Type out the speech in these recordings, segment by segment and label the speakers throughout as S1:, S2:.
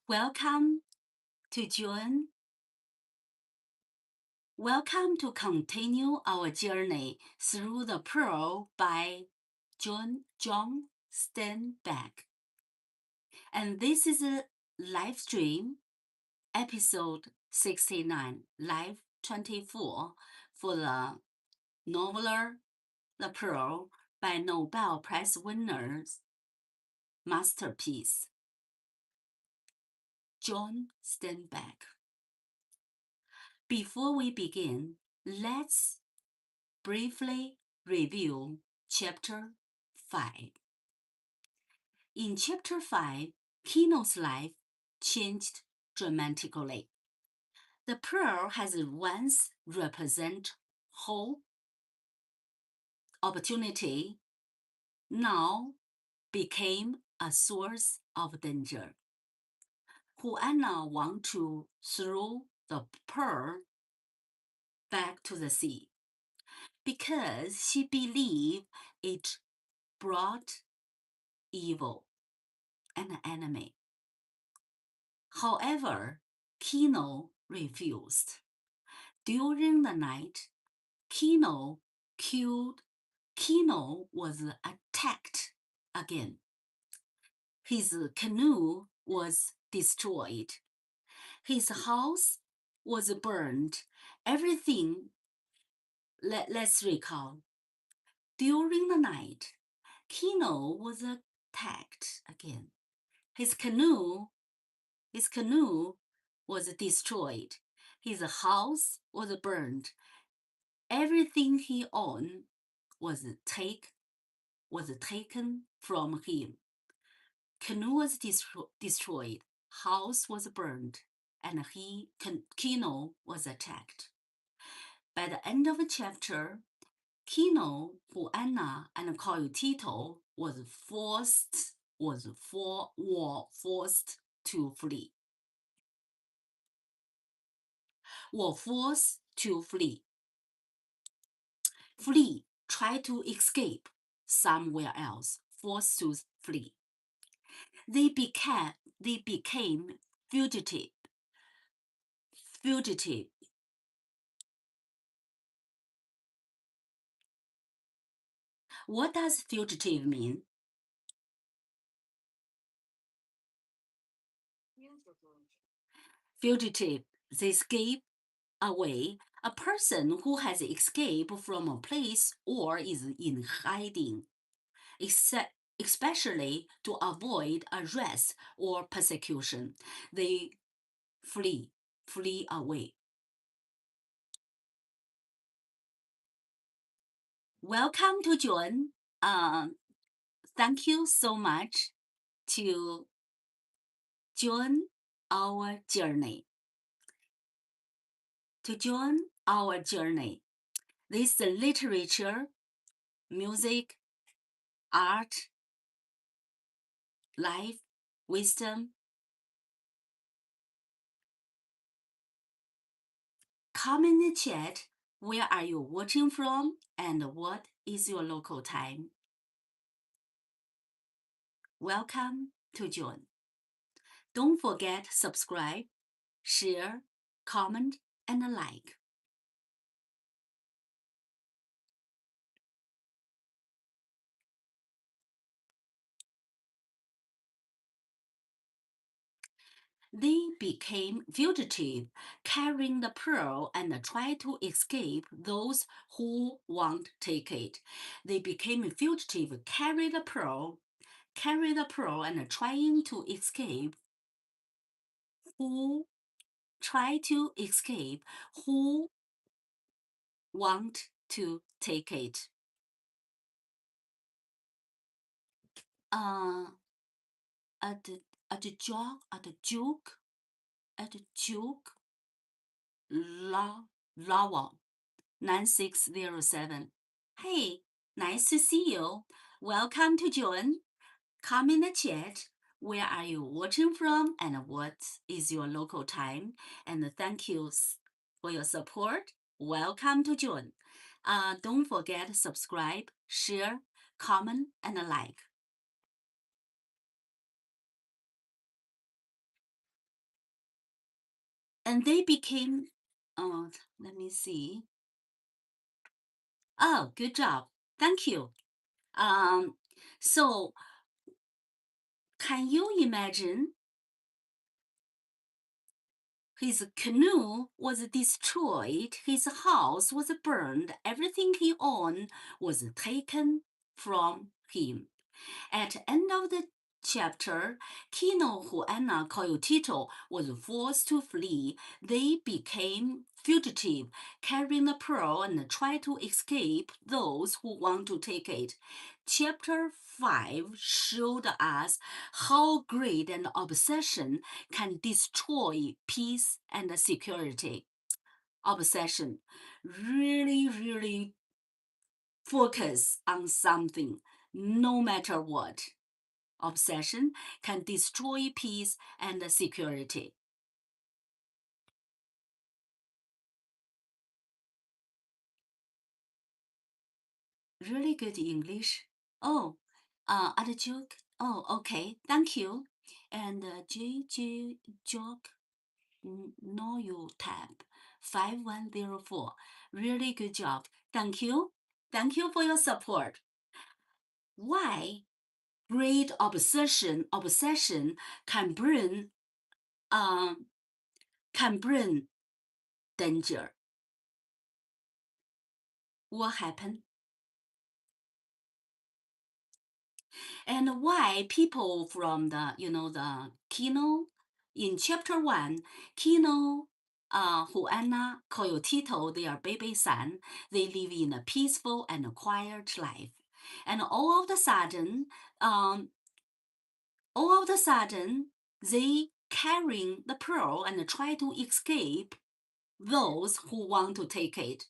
S1: Welcome to John. Welcome to continue our journey through the Pearl by John Steinbeck. And this is a live stream, episode 69, live 24 for the noveler The Pearl by Nobel Prize winners masterpiece, John Steinbeck. Before we begin, let's briefly review Chapter 5. In Chapter 5, Kino's life changed dramatically. The pearl has once represented hope, opportunity, now became a source of danger. Juana wanted to throw the pearl back to the sea because she believed it brought evil, an enemy. However, Kino refused. During the night, Kino was attacked again. His canoe was destroyed. His house was burned. Everything. Let's recall. During the night, Kino was attacked again. His canoe was destroyed. His house was burned. Everything he owned was taken from him. Canoe was destroyed. House was burned, and Kino was attacked. By the end of the chapter, Kino, Juana, and Coyotito were forced to flee. Flee, try to escape somewhere else, forced to flee. They became fugitive. What does fugitive mean? Fugitive, they escape away. A person who has escaped from a place or is in hiding, especially to avoid arrest or persecution. They flee away. Welcome to John. Thank you so much to join our journey. This literature, music, art, life, wisdom. Comment in the chat, where are you watching from and what is your local time? Welcome to John. Don't forget subscribe, share, comment, and like. They became fugitive, carrying the pearl and tried to escape those who won't take it. They became fugitive, carry the pearl and trying to escape who want to take it. At the joke, Lava 9607. Hey, nice to see you. Welcome to John. Come in the chat. Where are you watching from and what is your local time? And thank you for your support. Welcome to John. Don't forget subscribe, share, comment, and like. And they became, let me see. Oh, good job. Thank you. So can you imagine his canoe was destroyed, his house was burned, everything he owned was taken from him. At the end of the chapter, Kino, Juana, Coyotito was forced to flee. They became fugitive, carrying the pearl and try to escape those who want to take it. Chapter 5 showed us how greed and obsession can destroy peace and security. Obsession, really focus on something, no matter what. Obsession can destroy peace and security. Really good English. Oh, other joke. Oh, okay. Thank you. And JJ joke. Know you tab 5104. Really good job. Thank you. Thank you for your support. Why? Great obsession can bring danger. What happened? And why people from the Kino in chapter 1, Kino, Juana, Coyotito, their baby son, they live in a peaceful and quiet life. And all of the sudden, they carrying the pearl and try to escape those who want to take it.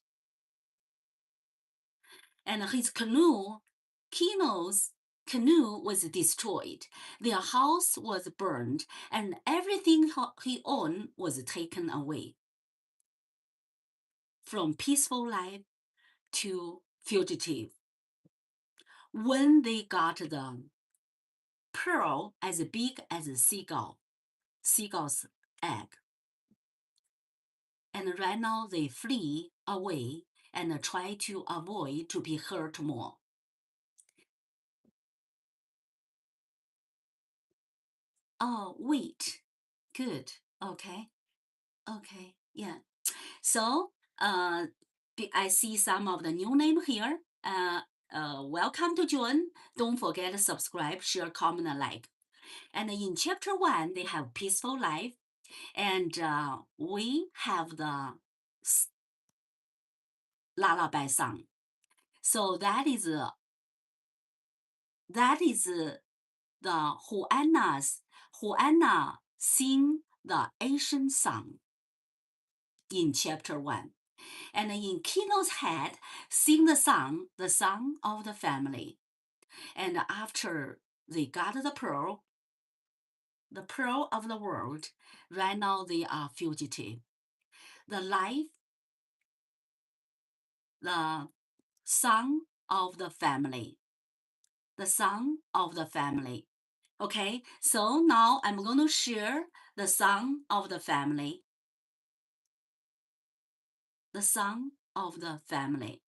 S1: And his canoe, Kino's canoe was destroyed. Their house was burned, and everything he owned was taken away. From peaceful life to fugitive. When they got the pearl as big as a seagull's egg. And right now they flee away and try to avoid to be hurt more. Oh, wait. Good. Okay. Okay. Yeah. So, I see some of the new name here. Welcome to join. Don't forget to subscribe, share, comment, and like. And in chapter 1, they have peaceful life, and we have the lullaby song. So that is the Juana sing the Asian song in chapter 1. And in Kino's head, sing the song of the family. And after they got the pearl of the world, right now they are fugitive. The song of the family. The song of the family. Okay, so now I'm going to share the song of the family. The song of the family.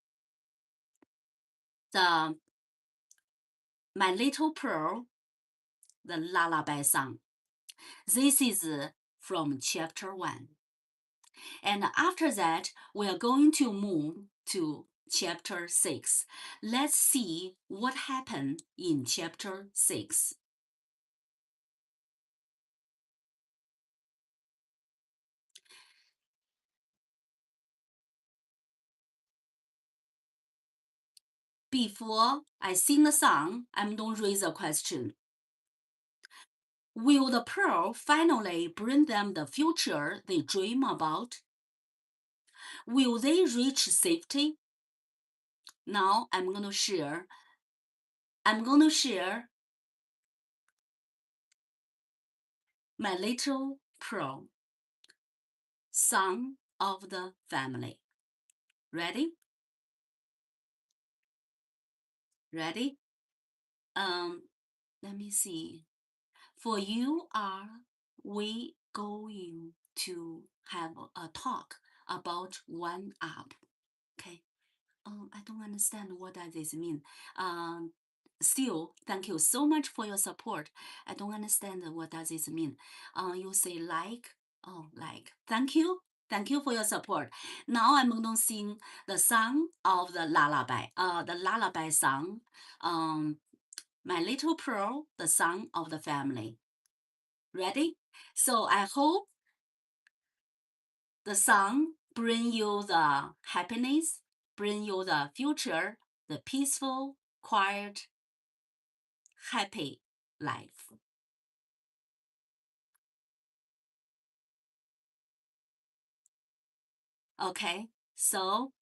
S1: The My Little Pearl, the lullaby song. This is from chapter 1. And after that, we are going to move to chapter 6. Let's see what happened in chapter 6. Before I sing the song, I'm going to raise a question. Will the pearl finally bring them the future they dream about? Will they reach safety? Now I'm going to share My Little Pearl, song of the family. Ready? Ready? Let me see. For you are we going to have a talk about one up. Okay. I don't understand what does this mean. Still, thank you so much for your support. I don't understand what does this mean. You say like, like. Thank you. Thank you for your support. Now I'm going to sing the song of the lullaby. The lullaby song. My Little Pearl, the song of the family. Ready? So I hope the song bring you the happiness, bring you the future, the peaceful, quiet, happy life. Okay, so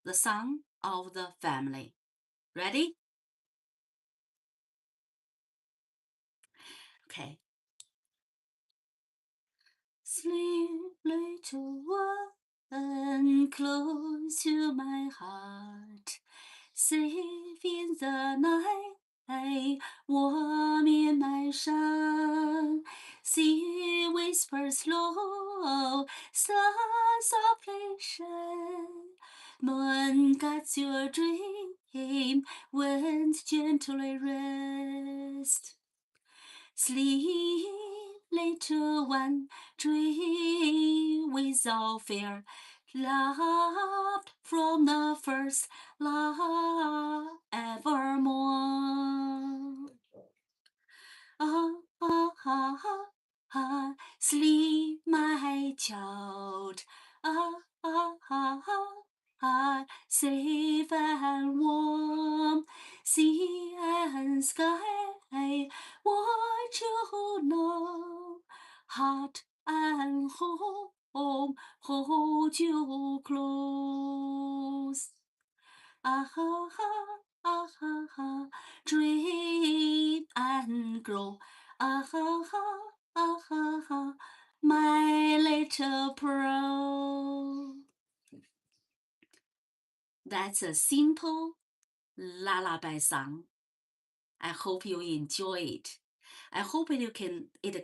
S1: the song of the family. Ready? Okay. Sleep, little one, close to my heart. Safe in the night, warm in my sun. Sea whispers low, stars softly shine. Moon guides your dream, wind gently rest. Sleep, little one, dream without fear. Loved from the first, love evermore. Ah, ah, ah, ah, ah, sleep, my child. Ah, ah, ah, ah, ah, safe and warm. Sea and sky, what you know. Heart and home, hold you close. Ah ha ha, ah ha ha, dream and grow. Ah ha ha, ah ha ha, my little pro. That's a simple lullaby song. I hope you enjoy it. I hope it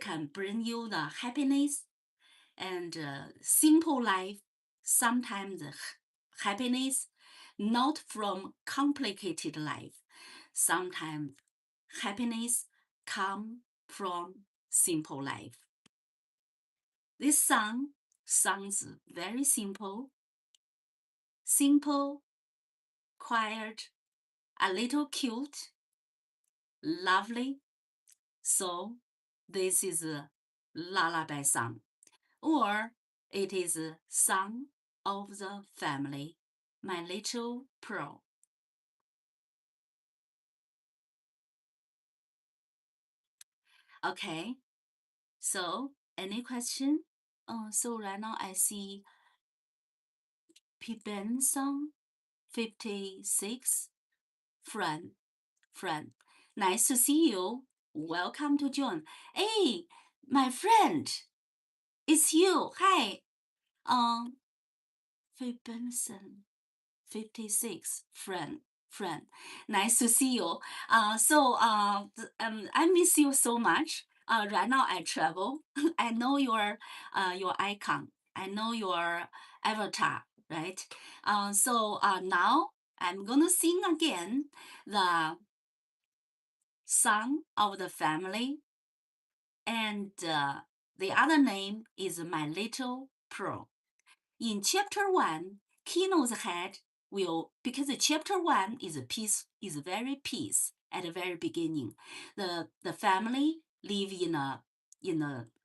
S1: can bring you the happiness and simple life. Sometimes happiness not from complicated life. Sometimes happiness come from simple life. This song sounds very simple, quiet, a little cute, lovely. So this is a lullaby song, or it is a song of the family, My Little Pearl. Okay, so any question? So right now I see EP.56 friend. Nice to see you. Welcome to John. Hey, my friend, it's you. Hi. Benson, 56 friend. Nice to see you. I miss you so much. Right now I travel. I know your icon. I know your avatar, right? Now I'm gonna sing again the song of the family, and the other name is My Little Pearl. In chapter 1, Kino's head will, because chapter 1 is very peace at the very beginning. The family live in a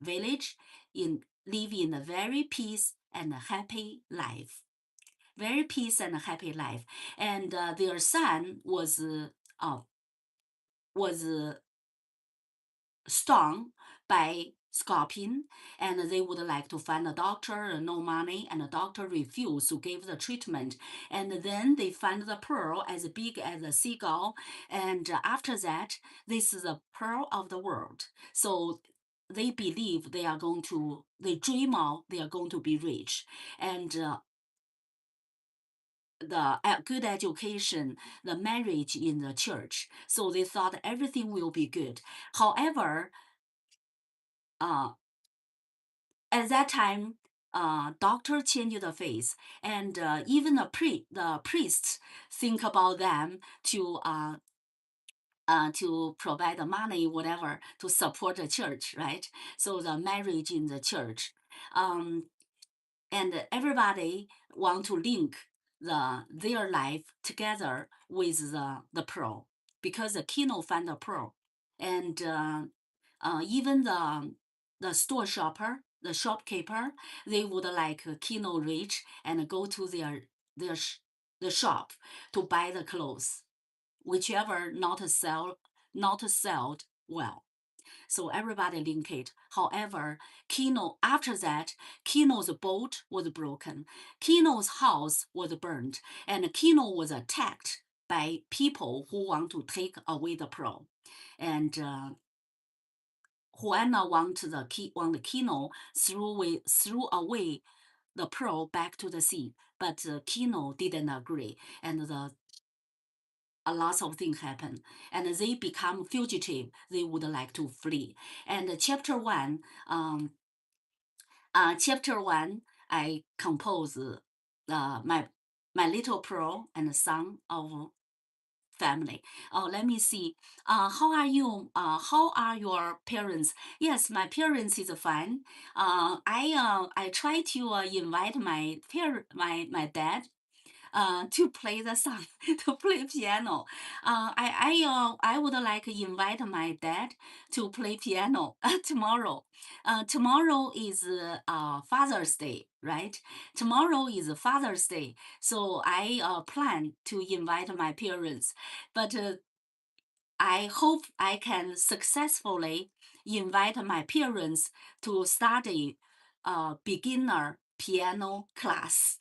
S1: village, live in a very peace and happy life. Very peace and happy life. And their son was stung by scorpion, and they would like to find a doctor, no money, and the doctor refused to give the treatment. And then they find the pearl as big as a seagull, and after that, this is the pearl of the world. So they believe they dream of they are going to be rich, and the good education, the marriage in the church. So they thought everything will be good. However, uh, at that time, doctor changed the face, and even the priests think about them to provide the money, whatever, to support the church, right? So the marriage in the church, and everybody want to link their life together with the pearl, because the Kino found the pearl, and even the store shopper, the shopkeeper, they would like Kino rich and go to the shop to buy the clothes, whichever not sold well. So everybody link it. However, Kino, after that, Kino's boat was broken, Kino's house was burned, and Kino was attacked by people who want to take away the pearl. And Juana want the Kino threw away the pearl back to the sea, but Kino didn't agree, and a lot of things happen, and they become fugitive. They would like to flee. And chapter one, I compose my little pearl and the son of family. Oh, let me see. How are you? How are your parents? Yes, my parents is fine. I try to invite my dad to play the song, to play piano. I would like to invite my dad to play piano tomorrow. Tomorrow is Father's Day, right? Tomorrow is Father's Day, so I plan to invite my parents, but I hope I can successfully invite my parents to study beginner piano class.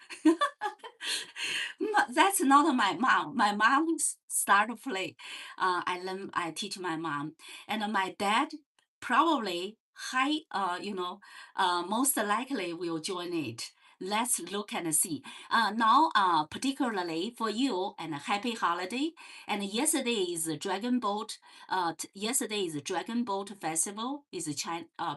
S1: That's not my mom. My mom start to play. I teach my mom, and my dad probably most likely will join it. Let's look and see. Now, particularly for you, and a happy holiday. And yesterday is a Dragon Boat. Yesterday is a Dragon Boat Festival. Is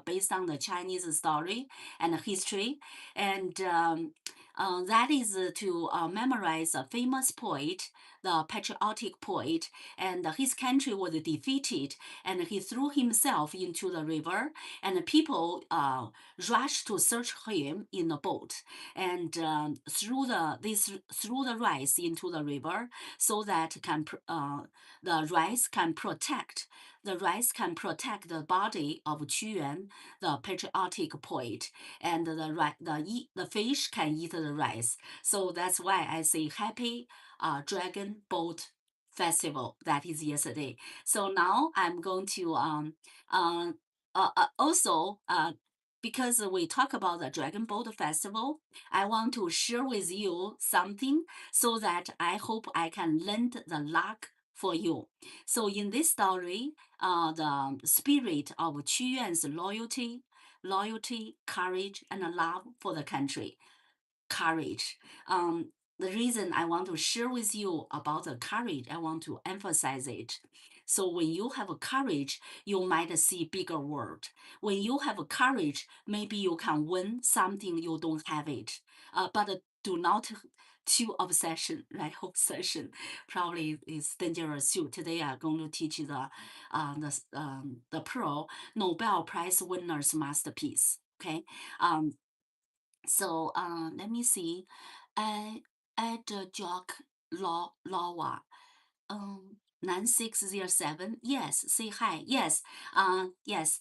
S1: based on the Chinese story and history, and that is to memorize a famous poet, the patriotic poet, and his country was defeated, and he threw himself into the river, and people rushed to search him in a boat, and threw the rice into the river so that the rice can protect the body of Qu Yuan, the patriotic poet, and the fish can eat the rice. So that's why I say happy Dragon Boat Festival. That is yesterday. So now I'm going to also because we talk about the Dragon Boat Festival, I want to share with you something so that I hope I can lend the luck for you. So in this story, the spirit of Qu Yuan's loyalty, courage, and love for the country. Courage. The reason I want to share with you about the courage, I want to emphasize it. So when you have a courage, you might see bigger world. When you have a courage, maybe you can win something you don't have it. But do not too obsession, right? Obsession probably is dangerous too. Today I'm going to teach you the Pearl Nobel Prize winner's masterpiece. Okay. So let me see. I at Jock Lawa. 9607. Yes, say hi. Yes, yes.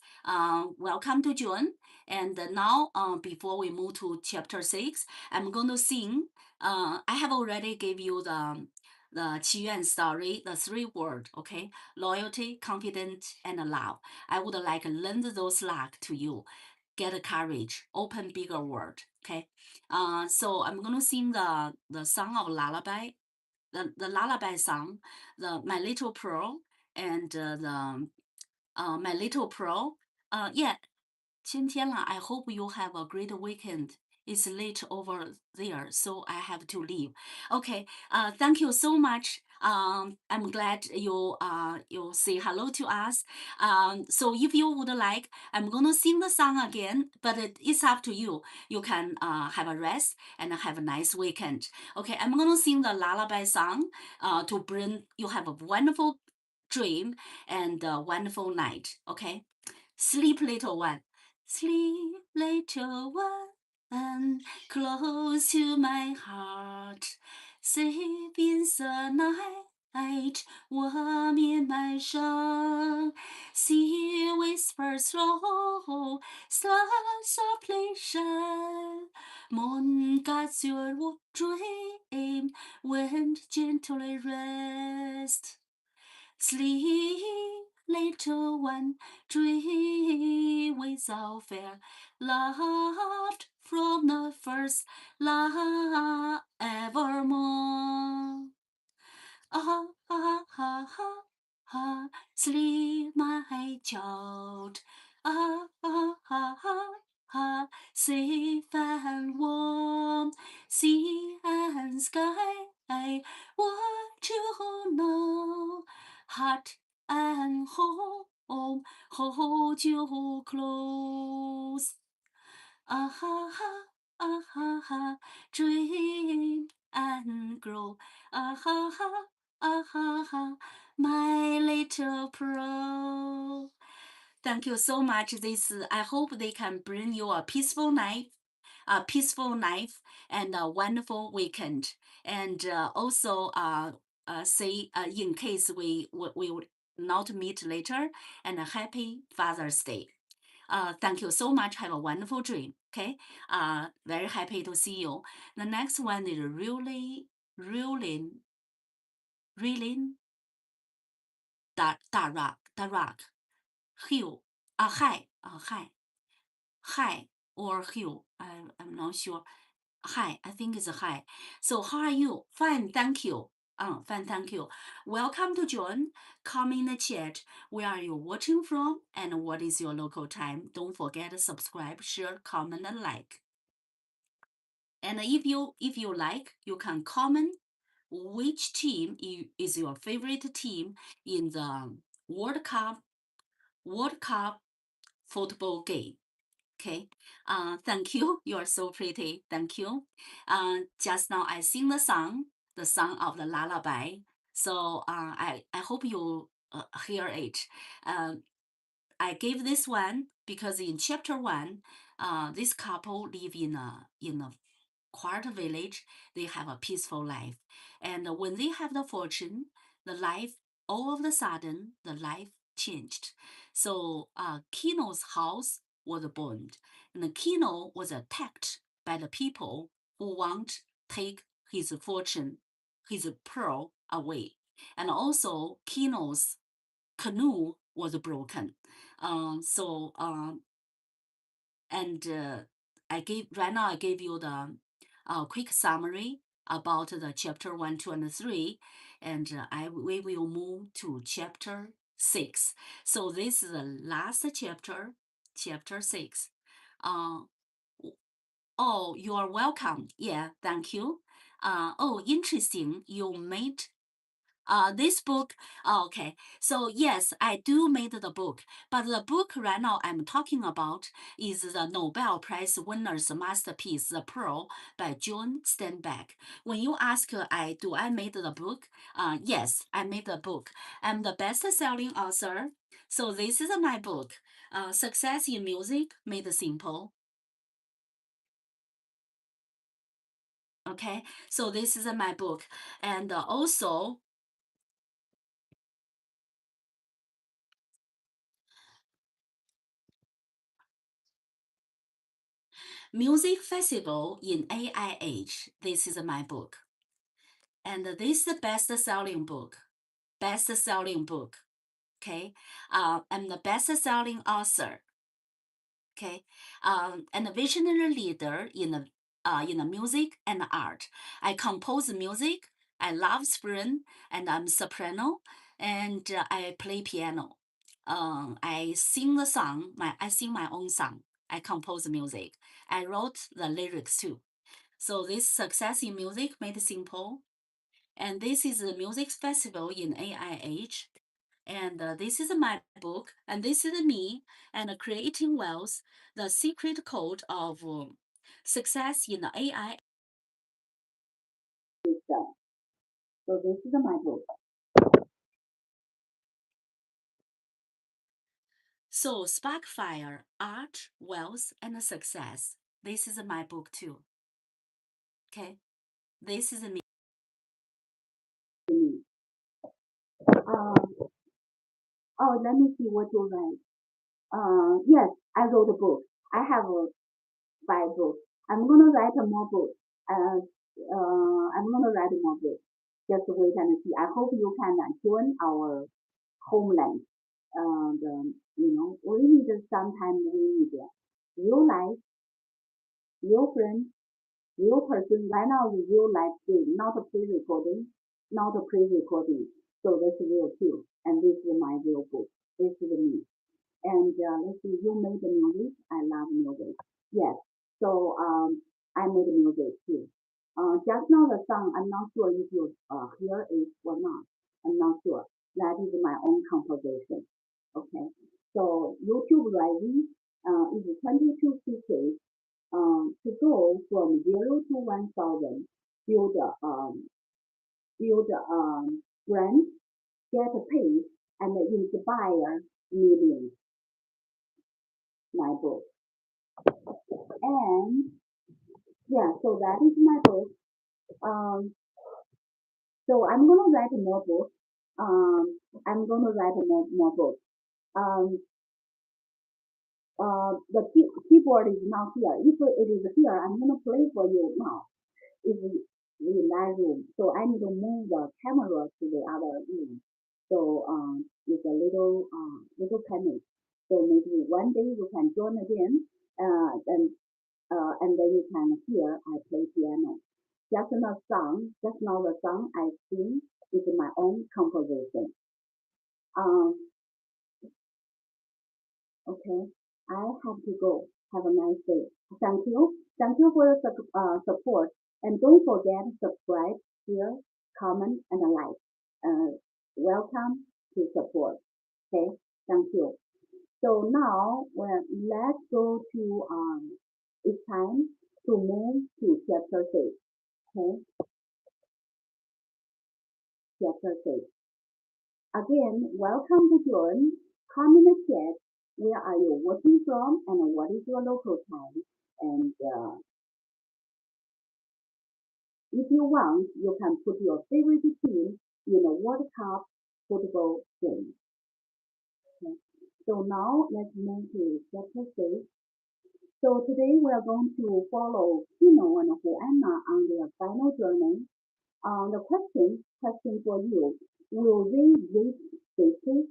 S1: Welcome to June. And now, before we move to chapter 6, I'm going to sing. I have already gave you the Qi Yuan story, the 3 word, okay? Loyalty, confidence, and love. I would like to lend those luck to you. Get courage, open bigger world, okay? So I'm going to sing the song of lullaby, the lullaby song, the My Little Pearl, and the My Little Pearl. Yeah, 今天了, I hope you have a great weekend. It's late over there, so I have to leave. Okay, thank you so much. I'm glad you say hello to us. So if you would like, I'm gonna sing the song again, but it's up to you. You can have a rest and have a nice weekend. Okay, I'm gonna sing the lullaby song to bring you have a wonderful dream and a wonderful night. Okay, sleep little one, sleep little one, close to my heart, sleep in the night, warm in my song. Sea whispers slow, softly shine. Moon guides your dream, wind gently rest. Sleep, little one, dream without fear, loved from the first, love evermore. Ah, ah, ah, ah, ah, sleep, my child. Ah, ah, ah, ah, ah, safe and warm, sea and sky, what you know, heart and home, hold you close. Ah ha ha, ah ha ha, dream and grow. Ah ha ha, ah ha ha, my little pro. Thank you so much. I hope they can bring you a peaceful night and a wonderful weekend. And also, say in case we will not meet later, and a happy Father's Day. Thank you so much. Have a wonderful dream. Okay. Very happy to see you. The next one is reeling, 大 rock, hill, high or hill. I'm not sure. Hi, I think it's hi. So how are you? Fine, thank you. Fine, thank you. Welcome to join. Come in the chat. Where are you watching from and what is your local time? Don't forget to subscribe, share, comment, and like. And if you like, you can comment which team is your favorite team in the World Cup football game. Okay. Thank you. You are so pretty. Thank you. Just now I sing the song of the lullaby. So I hope you hear it. I gave this one because in chapter 1, this couple live in a quiet village. They have a peaceful life, and when they have the fortune, the life all of a sudden the life changed. So Kino's house was burned, and Kino was attacked by the people who want to take his fortune, his pearl away, and also Kino's canoe was broken. So and I gave you the quick summary about the chapter 1, 2, and 3, and we will move to chapter 6. So this is the last chapter, chapter 6. Uh, oh, you are welcome. Yeah, thank you. Oh, interesting. You made this book. Okay, so yes, I do made the book, but the book right now I'm talking about is the Nobel Prize winner's masterpiece, The Pearl by John Steinbeck. When you ask do I made the book? Yes, I made the book. I'm the best-selling author. So this is my book, Success in Music Made Simple. Okay, so this is my book, and also Music Festival in AI Age. This is my book. And this is the best-selling book. Best-selling book. Okay. I'm the best-selling author. Okay. And a visionary leader in the music and art. I compose music. I love spring, and I'm soprano, and I play piano. I sing the song. I sing my own song. I compose music. I wrote the lyrics too. So this success in music made simple. And this is a music festival in AI age. And this is my book, and this is me, and Creating Wealth, the secret code of success in the AI. So this is my book. So Sparkfire, Art, Wealth, and Success. This is my book too. Okay, this is me. Let me see what you write. Yes, I wrote a book. I have 5 books. I'm gonna write more books. I'm gonna write more books. Just wait and see. I hope you can join our homeland. We need sometimes we need real life, real friends, real person. Right now is real life thing, not a pre-recording, not a pre-recording. So that's real too. And this is my real book. This is me. And let's see, you made the music. I love music. Yes. So I made music too. Just now the song, I'm not sure if you hear it or not. I'm not sure. That is my own composition. Okay. So YouTube writing is 22 secrets to go from 0 to 1,000. Build brand, get paid, and inspire millions. My book. And yeah, so that is my book. Um, so I'm gonna write more books. I'm gonna write more books. Um, the keyboard is not here. If it is here, I'm gonna play for you now. It's in that room, so I need to move the camera to the other room. So it's a little panic. So maybe one day you can join again, and then you can hear I play piano. Just now the song I sing is my own composition. Um, okay, I have to go. Have a nice day. Thank you. Thank you for the support. And don't forget to subscribe, share, comment, and like. Welcome to support. Okay, thank you. So now, well, let's go to it's time to move to chapter 6. Okay, chapter 6. Again, welcome to join. Come in the chat. Where are you watching from, and what is your local time? And if you want, you can put your favorite team in a World Cup football game. Okay. So now let's move to chapter 6. So today we are going to follow Tino and Juana on their final journey. The question for you: Will they reach safety?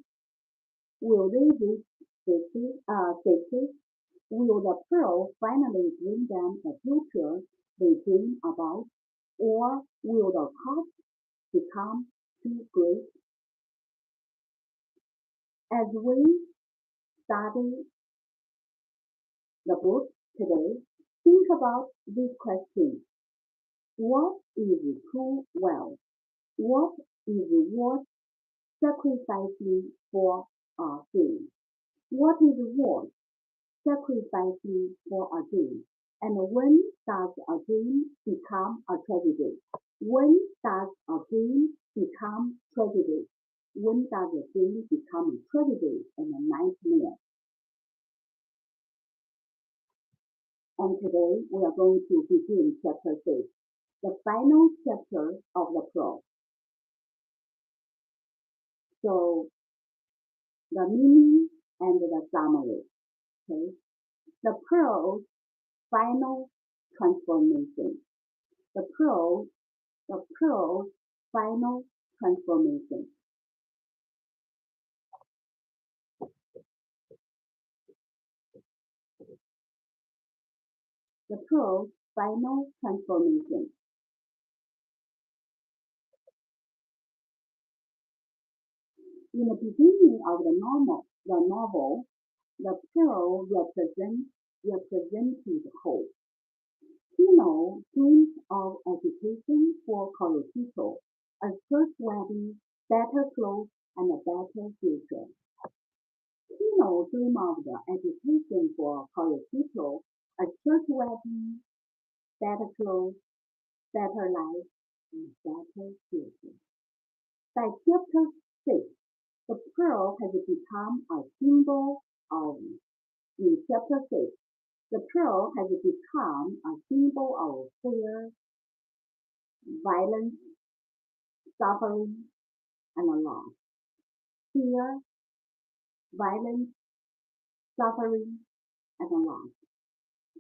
S1: Will they reach safety? Will the pearl finally bring them the future they dream about, or will the cost become too great? As we study the book today, think about this question: What is true wealth? What is worth sacrificing for a gain? What is worth sacrificing for a gain? And when does a gain become a tragedy? When does a gain become tragedy? When does a gain become a tragedy and a nightmare? And today we are going to begin chapter 6, the final chapter of the prose. So the meaning and the summary. Okay. The prose final transformation. The prose final transformation. The prose final transformation. In the beginning of the novel, the pearl represented hope. Tino dreamed of education for Colorado,
S2: a church wedding, better clothes, and a better future. Tino dreamed of the education for college people, a church wedding, better clothes, better life, and better future. By chapter 6, the pearl has become a symbol of, in chapter 6, the pearl has become a symbol of fear, violence, suffering, and loss. Fear, violence, suffering, and loss.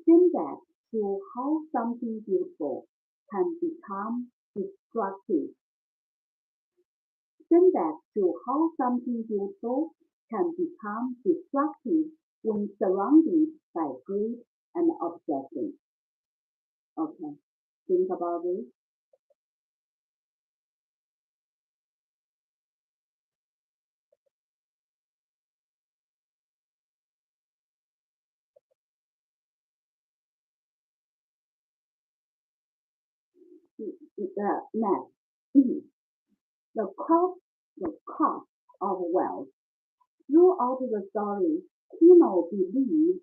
S2: Steinbeck shows how something beautiful can become destructive. Steinbeck shows how something beautiful can become destructive when surrounded by greed and obsession. Okay, think about this. Next, the cost of wealth. Throughout the story, Tino believes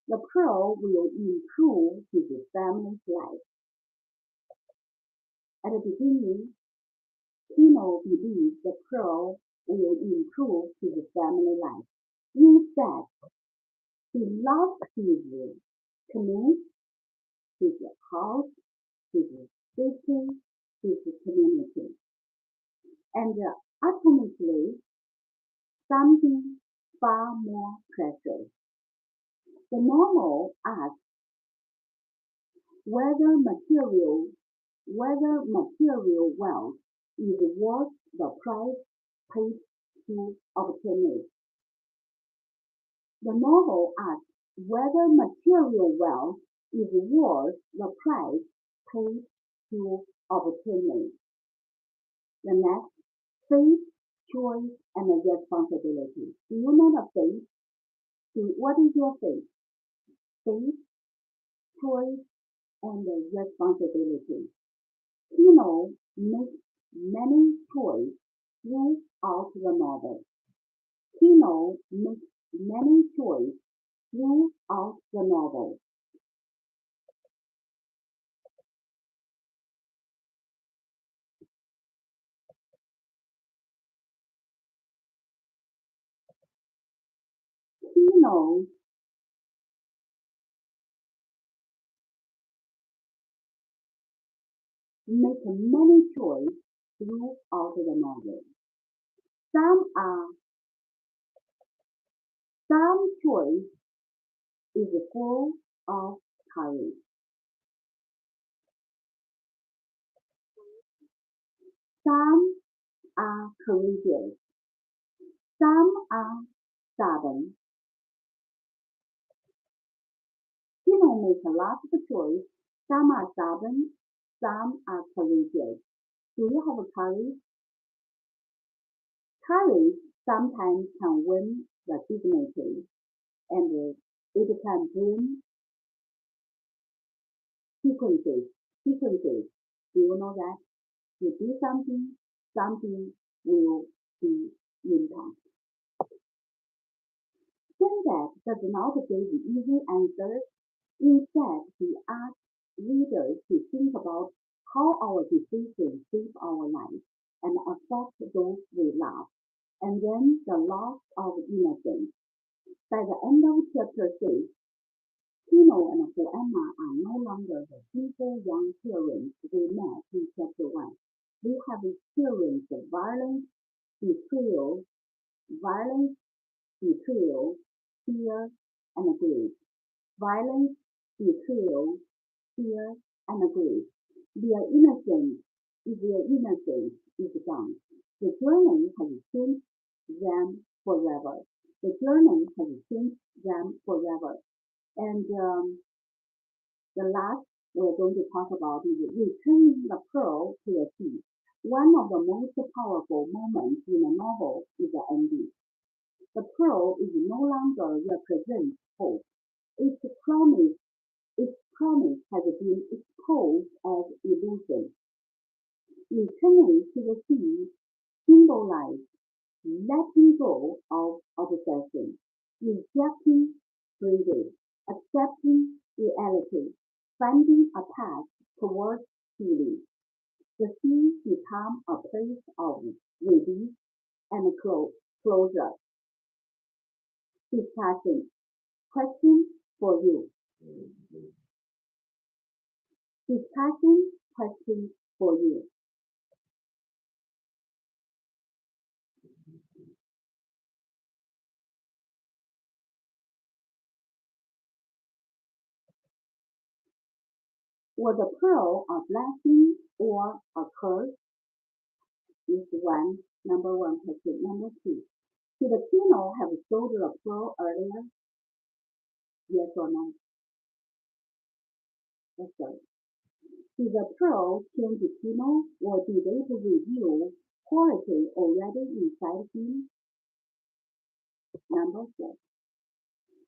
S2: the pearl will improve his family's life. At the beginning, Tino believes the pearl will improve his family life. Instead, he lost his canoe, his house, his city, his community, and ultimately something far more precious. The novel asks whether material wealth is worth the price paid to obtain it. The novel asks whether material wealth is worth the price paid to obtain it. The next, faith, choice, and responsibility. Do you know the faith? What is your faith? Faith, choice, and responsibility. Tino makes many choices throughout the novel. Tino makes many choices throughout the novel. Tino makes many choices throughout the novel. Some choice is full of courage. Some are courageous. Some are stubborn. Tino makes a lot of choices. Some are stubborn. Some are courageous. Do you have courage? Courage sometimes can win the dignity, and it can bring sequences. Do you know that? You do something, something will be impact. Steinbeck does not give easy answers. Instead, he asks readers to think about how our decisions shape our lives and affect those we love, and then the loss of innocence. By the end of chapter 6, Tino and Joanna are no longer the simple young parents we met in chapter 1. They have experienced violence, betrayal, fear, and grief. Violence, betrayal, fear, and grief. Their innocence is gone. The journey has changed them forever. And the last we're going to talk about is returning the pearl to the sea. One of the most powerful moments in the novel is the ending. The pearl is no longer represents hope. Its promise has been exposed as illusion. returning to the sea symbolized letting go of obsession, rejecting greed, accepting reality, finding a path towards healing. The sea became a place of release and closure. Discussion. Question for you. Discussion question for you. Was a pearl a blessing or a curse? Is number one question. Number two. Did the Kino have sold the pearl earlier? Yes or no? That's right. Did the pearl change the Kino, or did it reveal quality already inside him? Number four.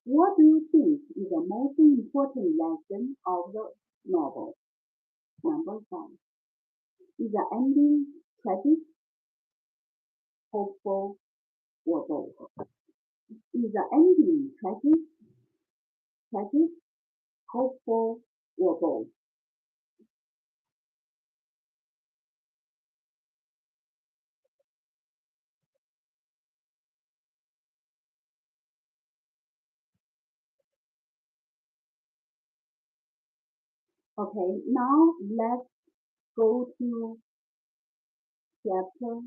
S2: What do you think is the most important lesson of the novel? Number five. Is the ending tragic, hopeful, or both? Is the ending tragic, hopeful, or both? Okay, now let's go to chapter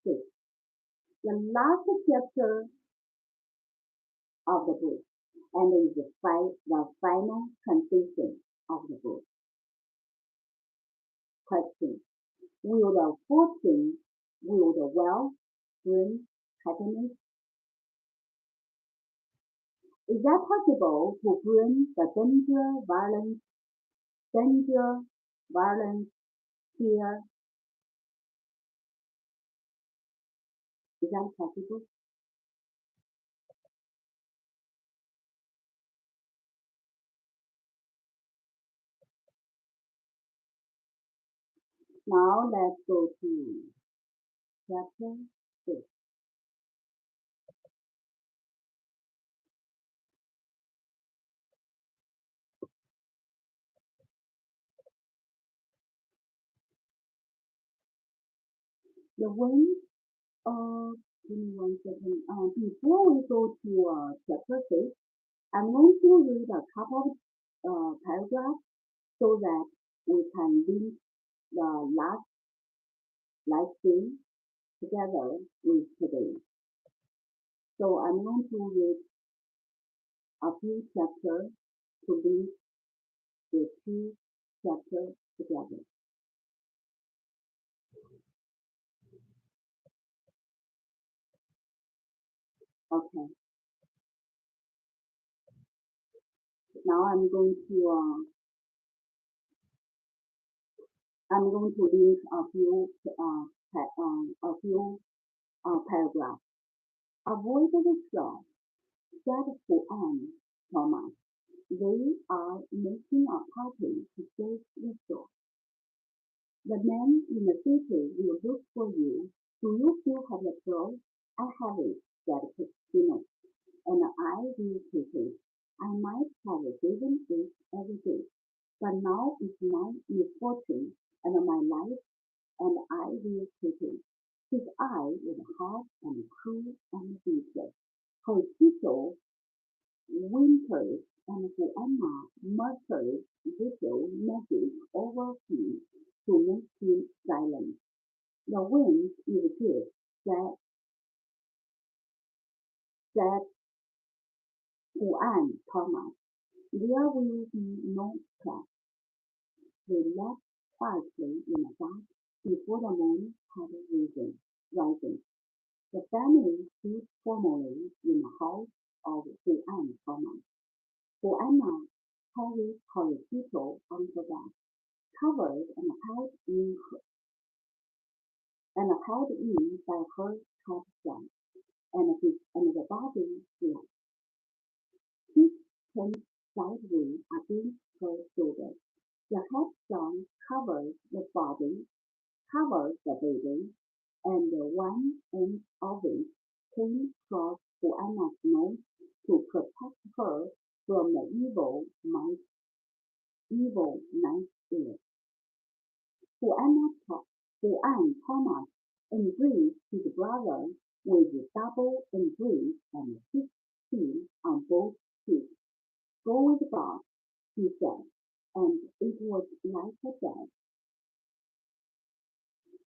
S2: 6. The last chapter of the book, and is the final transition of the book. Question. Will the fortune, will the wealth bring happiness? Is that possible to bring the danger, violence, fear? Is that possible? Now let's go to chapter 6. The wind, give me 1 second. Before we go to chapter 6, I'm going to read a couple of paragraphs so that we can link the last live stream together with today. So I'm going to read a few chapters to link the two chapters together. Okay. Now I'm going to link a few paragraphs. Avoid the straw, said Anne Thomas. They are making a party to save the straw. The man in the city will look for you. Do you still have the straw? I have it, said Christina, and I will take it. I might have given it every day, but now it's my misfortune and my life, and I will take it. His eye was hard and cruel and bitter. Her tittle whimpers and Joanna muttered little magic over him to make him silent. The wind is good, said Joanne Thomas. There will be no trap. They left quietly in the dark before the moon had risen. The family stood formally in the house of Joanne Thomas. Joanna carried her tittle on her back, covered and held in by her top strap, and the body flap. His turned sideways against her shoulder, The headstone covers the body, covers the baby, and one end of it came across Juana's nose to protect her from the evil night air. Juan Thomas embraced his brother with double embrace and kissed him on both cheeks. "Go with God," he said, and it was like a death.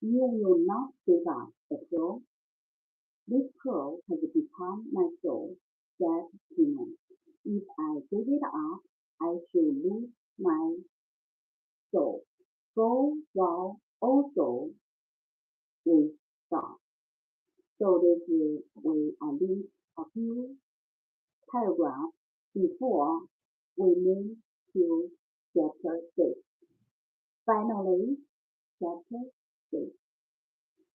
S2: "You will not give up the pearl." "This pearl has become my soul," said Tino. "If I give it up, I shall lose my soul. Go thou also with God." So this is we link a few paragraphs before we move to chapter 6. Finally, chapter 6.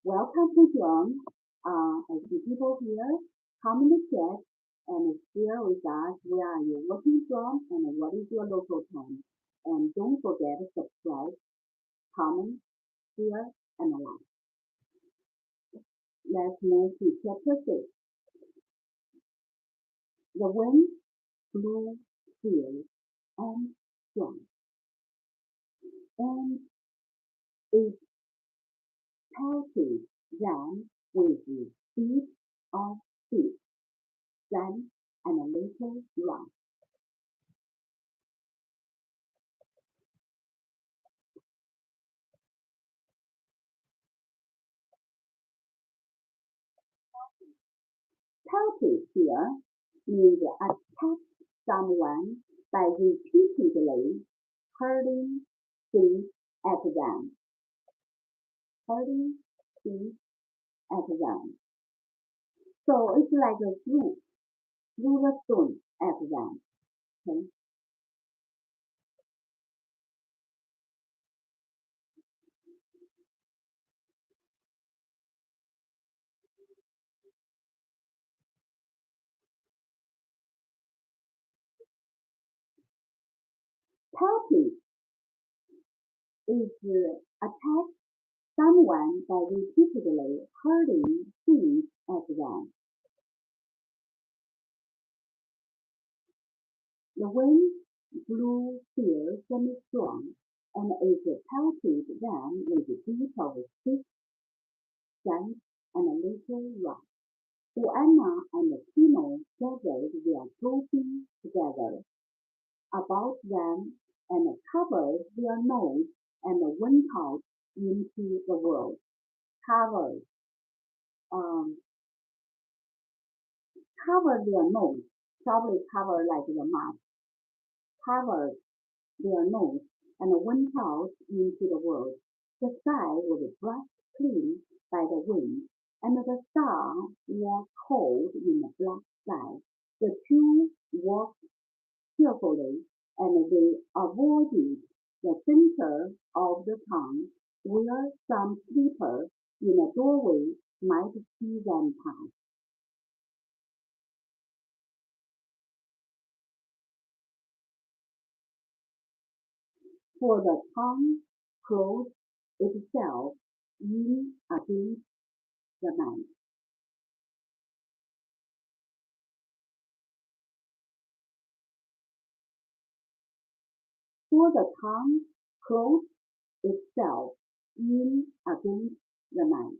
S2: Welcome to John. I see people here. Come in the chat and share with us where are you watching from and what is your local time. And don't forget to subscribe, comment, share, and like. Let's move to chapter 6. The wind blew fierce and strong, and it pelted them with the speed of feet, then and a little run. Pelted here means attack someone by repeatedly hurling things at them. Hurling things at them. So it's like a threw the stone at them. Okay? Pelted is attack someone by repeatedly hurling things at them. The wind blew fierce and strong, and it pelted them with a beat of sticks, sand, and a little rock. Juana and Tino gathered their grouping together about them and covered their nose and went out into the world. Covered their nose, probably covered like the mask. Covered their nose and went out into the world. The sky was brushed clean by the wind, and the stars were cold in the black sky. The two walked carefully, and they avoided the center of the town, where some sleeper in a doorway might see them pass. For the town closed itself in against the night. For the town closed itself in against the night.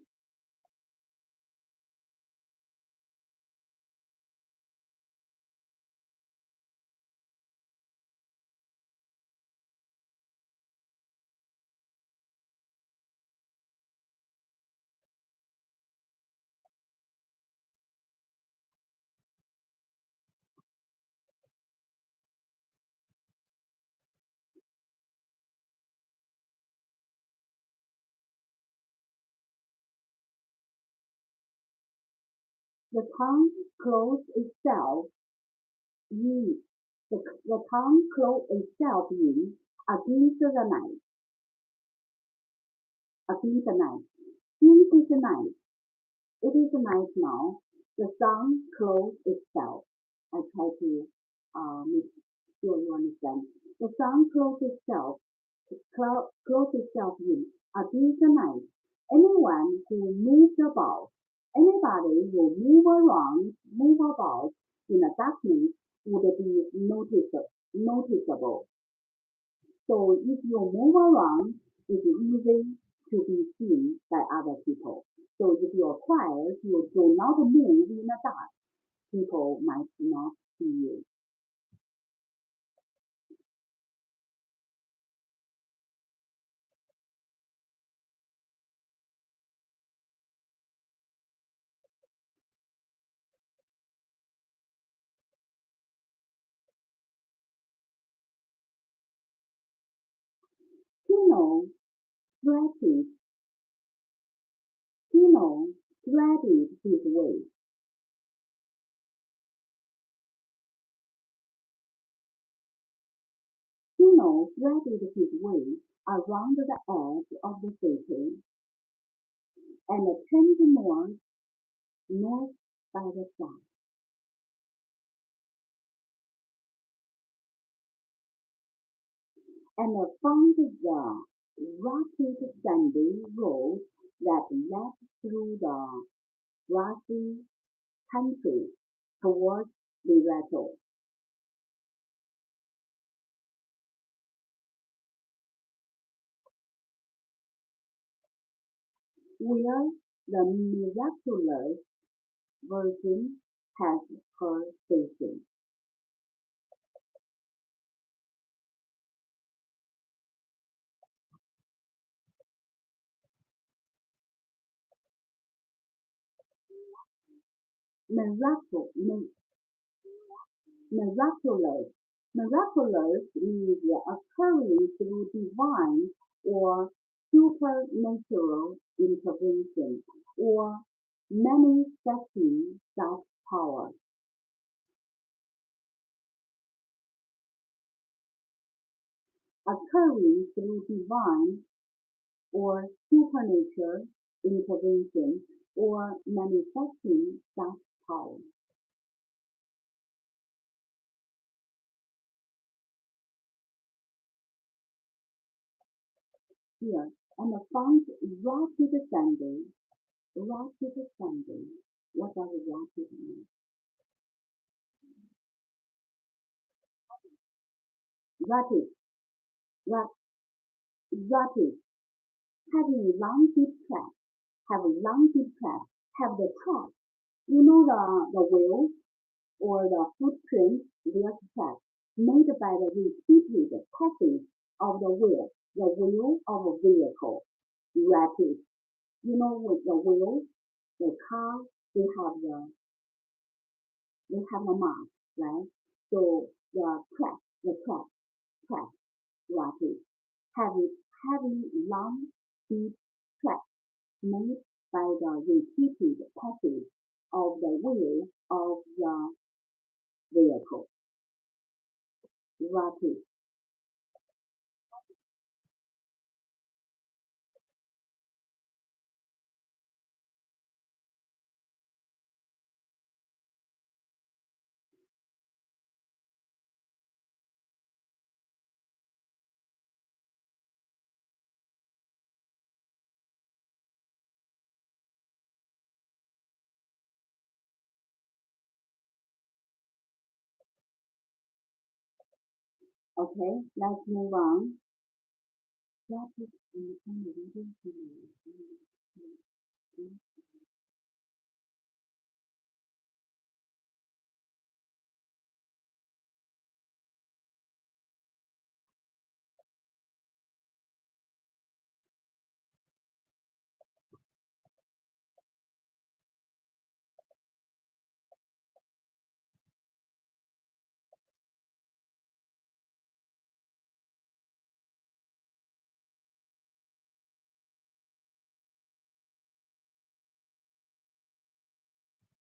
S2: The town closed itself in the town closed itself in against the night. Against the night. Since it's night, it is night now. The sun closed itself. I try to make sure you understand. The sun closed itself clothes of him are disorganized. Anyone who moves about, anybody who move about in the darkness would be noticeable. So if you move around, it's easy to be seen by other people. So if you're quiet, you do not move in the dark, people might not see you. Tino threaded his way. Tino threaded his way around the edge of the city and turned north by the sun. And found the rugged sandy road that led through the grassy country towards Livretto. Where the miraculous Virgin has her station. Miraculous means occurring through divine or supernatural intervention or manifesting such power. Occurring through divine or supernatural intervention or manifesting such power. Here, and found rapid ascending. Rapid ascending. What does rapid mean? Rapid. Rapid. Having long deep track. Have a long deep track. Have the track. You know the wheel or the footprint, there's track made by the repeated passage of the wheel of a vehicle. Rapid. You know, with the wheel, the car, they have the mark, right? So the track, rapid. Having long, deep track made by the repeated passage of the wheel of the vehicle. Rapid. Okay, let's move on. Rapid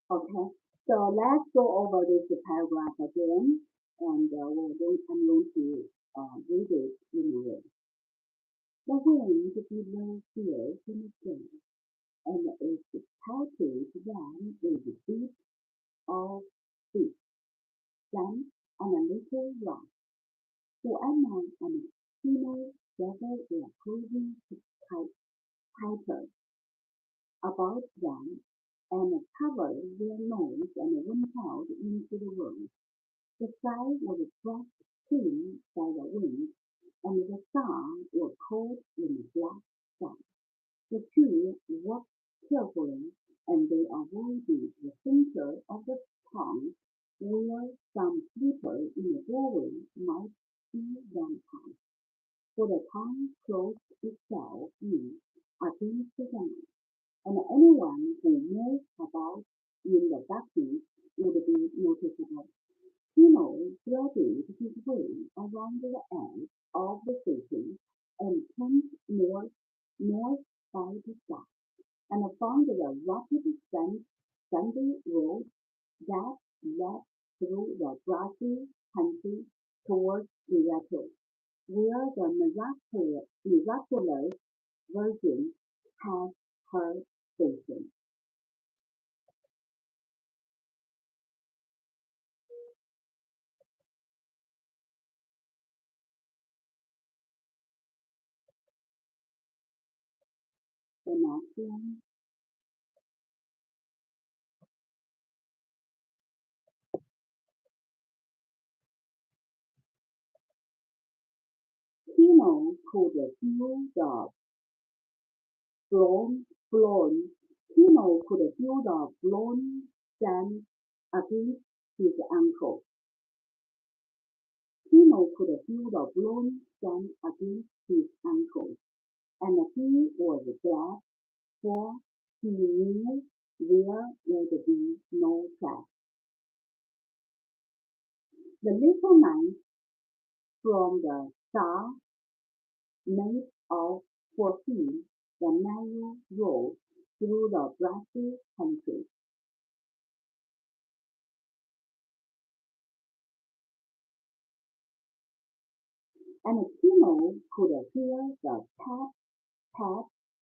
S2: Okay, so let's go over this paragraph again, and I'm going to read it in a way. The wind below feels in the day, and its pelted them with deep of feet, sand, and a little rock. Joanna and Tino gather their clothing tighter about them and covered their nose and went out into the world. The sky was pressed thin by the wind, and the stars were caught in the black sky. The two walked carefully, and they avoided the center of the pond, where some sleeper in the doorway might see them pass. For the pond closed itself in against the night, and anyone who moved about in the darkness would be noticeable. Tino threaded his way around the edge of the station and turned north by the sky, and found the rapid sandy road that led through the grassy country towards Recitations, where the miraculous Virgin had her station. The next one. Tino could feel the blown sand against his ankle. Tino could feel the blown sand against his ankles, and he was glad, for he knew there would be no track. The little knight from the star made out for him the narrow road through the grassy country. And Tino could hear the tap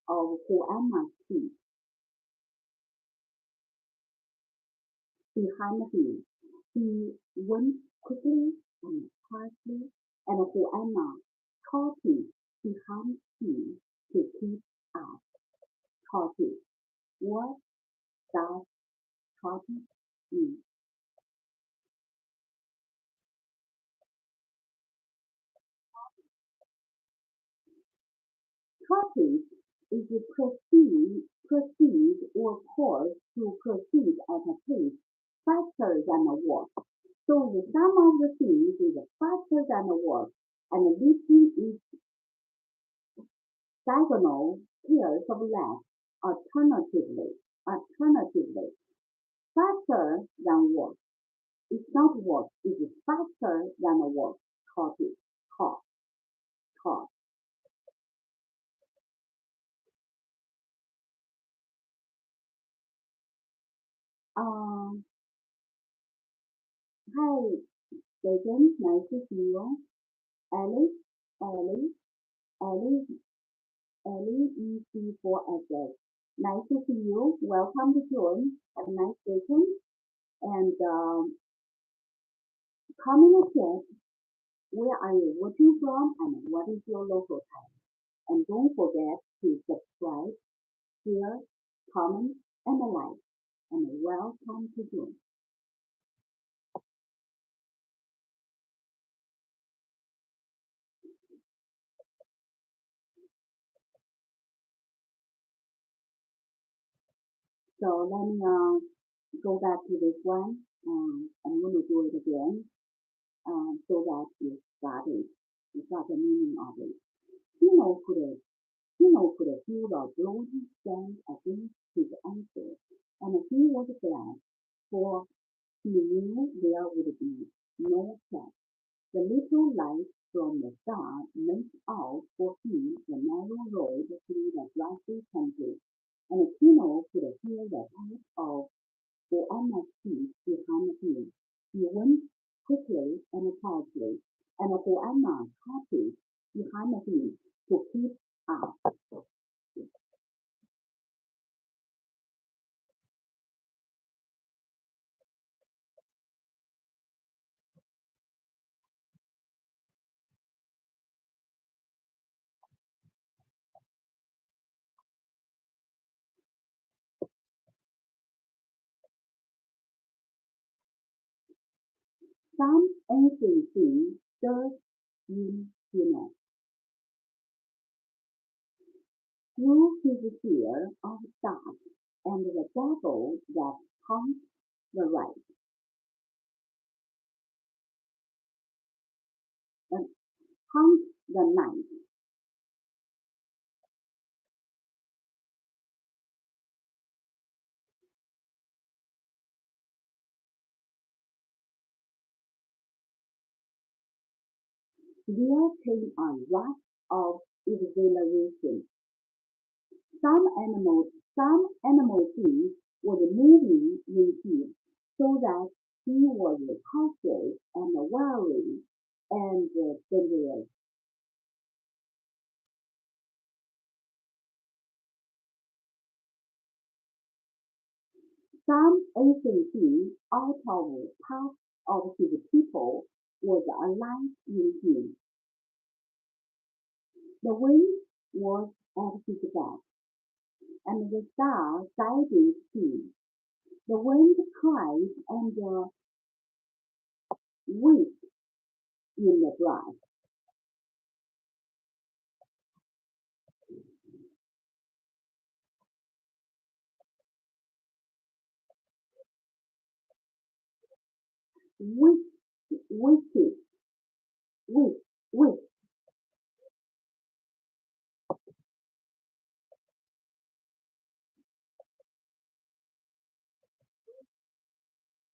S2: of Juana's feet behind him. He went quickly and quietly, and Juana trotted behind him to keep up. Trotted. What does trotted mean? Trotted is to proceed or pause to proceed at a pace faster than a walk. So the sum of the things is faster than a walk, and lifting its diagonal pairs of legs alternatively. Faster than walk. It's not walk, it is faster than a walk. Trotted. Trot. Hi, Zedong, nice to see you. Alice, Ellie, Ellie, EC4SS. Nice to see you. Welcome to join. Have a nice weekend. And comment and chat. Where are you watching from and what is your local time? And don't forget to subscribe, share, comment, and like. And welcome to join. So let me go back to this one. I'm going to do it again so that you got it. You got the meaning of it. Tino could feel the bloody sand against his ankle, and he was glad, for he knew there would be no track. The little light from the star made out for him the narrow road through the grassy country, and Tino could hear the tap of Juana's feet behind him. He went quickly and quietly, and Juana trotted behind him to keep up. Some ancient things stirred in Juno. Through his fear of dark and the devil that haunts the right, haunts the night. There came a rush of exhilaration. Some animal things was moving in him, so that he was cautious and wary and dangerous. Some ancient thing out of part of his people was alive in him. The wind was at his back, and the star guided him. The wind cried and whipped in the grass. Whipped, whipped, whipped, whipped,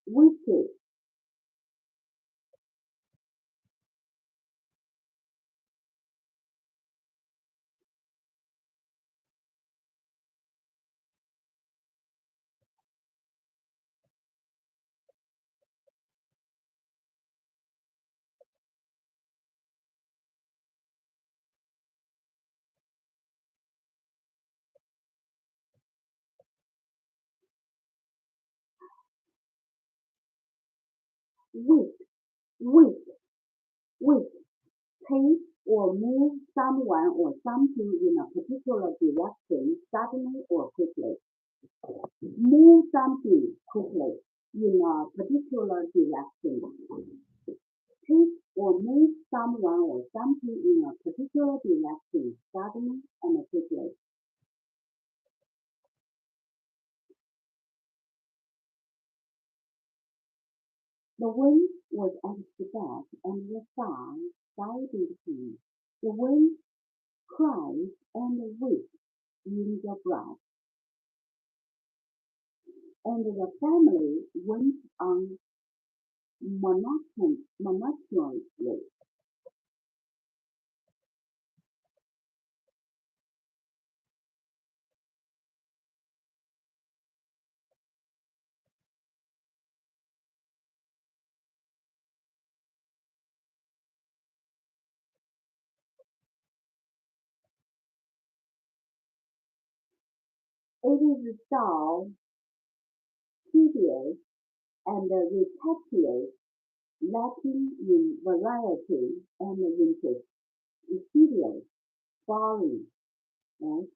S2: whipped. Whip, whip, whip, take or move someone or something in a particular direction suddenly or quickly. Move something quickly in a particular direction. Take or move someone or something in a particular direction suddenly and quickly. The wind was at his back, and the star guided him. The wind cried and whipped in the grass, and the family went on monotonously. It is dull, tedious, and repetitious, lacking in variety and interest. Tedious, boring, right?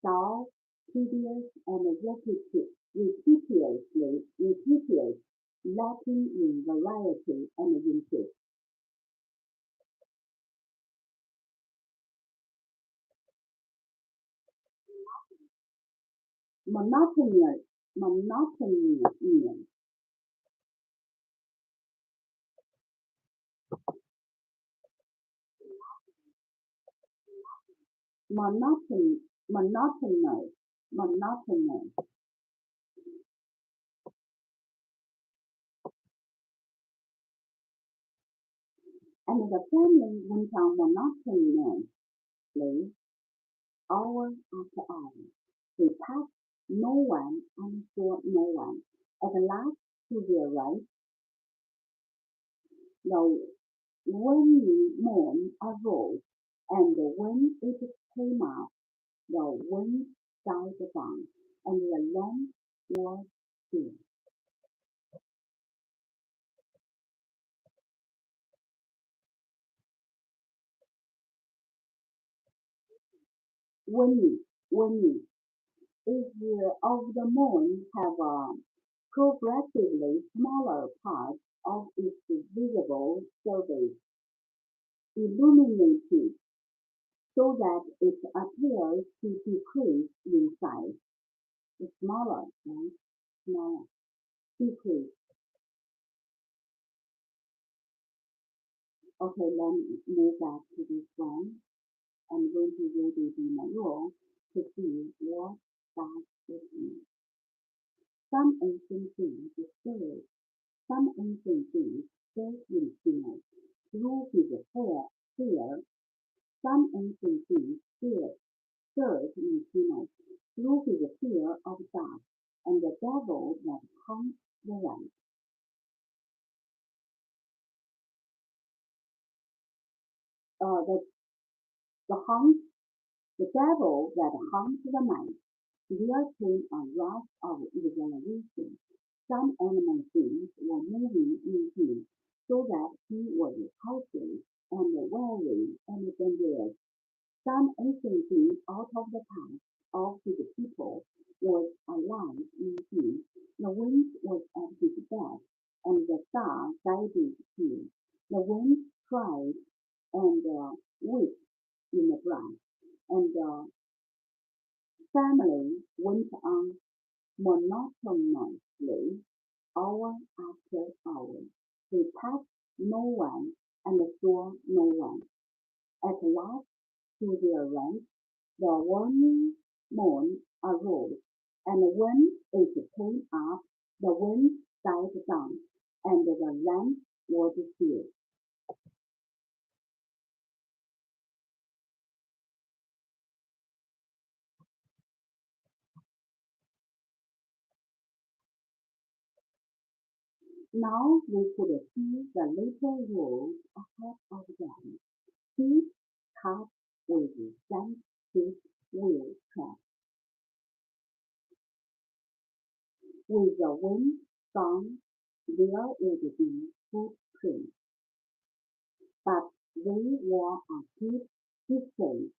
S2: Dull, tedious, and repetitious, lacking in variety and interest. Monotonous, monotonous, monotonous, monotonous. And the family went on monotonously, hour after hour. They passed no one and saw no one. At last, to their right, the waning moon arose, and when it came up, the wind died down, and the land was still. Waning, waning is of the moon have progressively smaller parts of its visible surface illuminated so that it appears to decrease in size. It's smaller, right? Smaller, decrease. Okay, let me move back to this one. I'm going to read it in a row to see what that means. Some ancient things stirred. Some ancient things stirred in sinners through his fear. Some ancient things stirred in sinners through his fear of God and the devil that haunts the land. The devil that haunts the mind. There came a rush of exhilaration. Some animal things were moving in him, so that he was helpless and weary and dangerous. Some ancient thing out of the past of his people was alive in him. The wind was at his back, and the star guided him. The wind cried and whipped in the grass, and the family went on monotonously, hour after hour. They touched no one and saw no one. At last, to their right, the warning moon arose, and when it came up, the wind died down, and the land was still. Now we could see the little road ahead of them, steep, cut with sand-tipped wheel tracks. With the wind gone, there would be footprints, but they were a good distance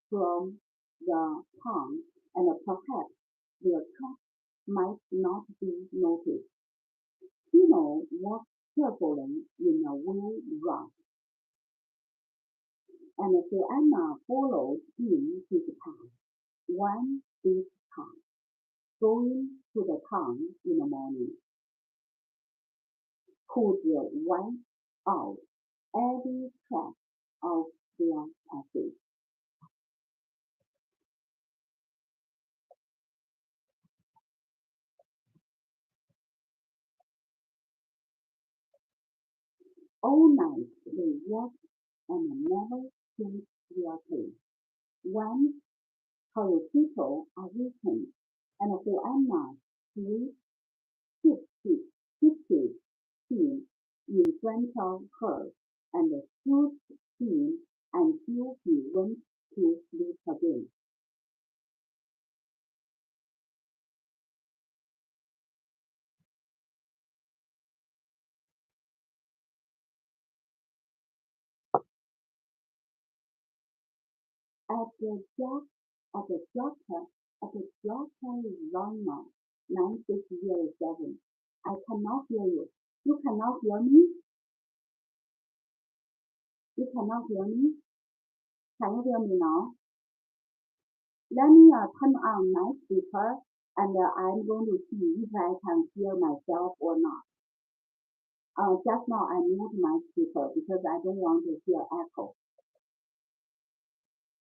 S2: from the town, and perhaps their tracks might not be noticed. Tino walked carefully in a wheel route, and Joanna followed in his path, one big car, going to the town in the morning, could wipe out every track of their passage. All night they walked and never changed their pace. Once Horosito awakened, and Joanna shifted him in front of her and soothed him until he went to sleep again. At the Jockey Liner 9607. I cannot hear you. You cannot hear me? You cannot hear me? Can you hear me now? Let me turn on my speaker, and I'm going to see if I can hear myself or not. Just now I moved my speaker because I don't want to hear echo.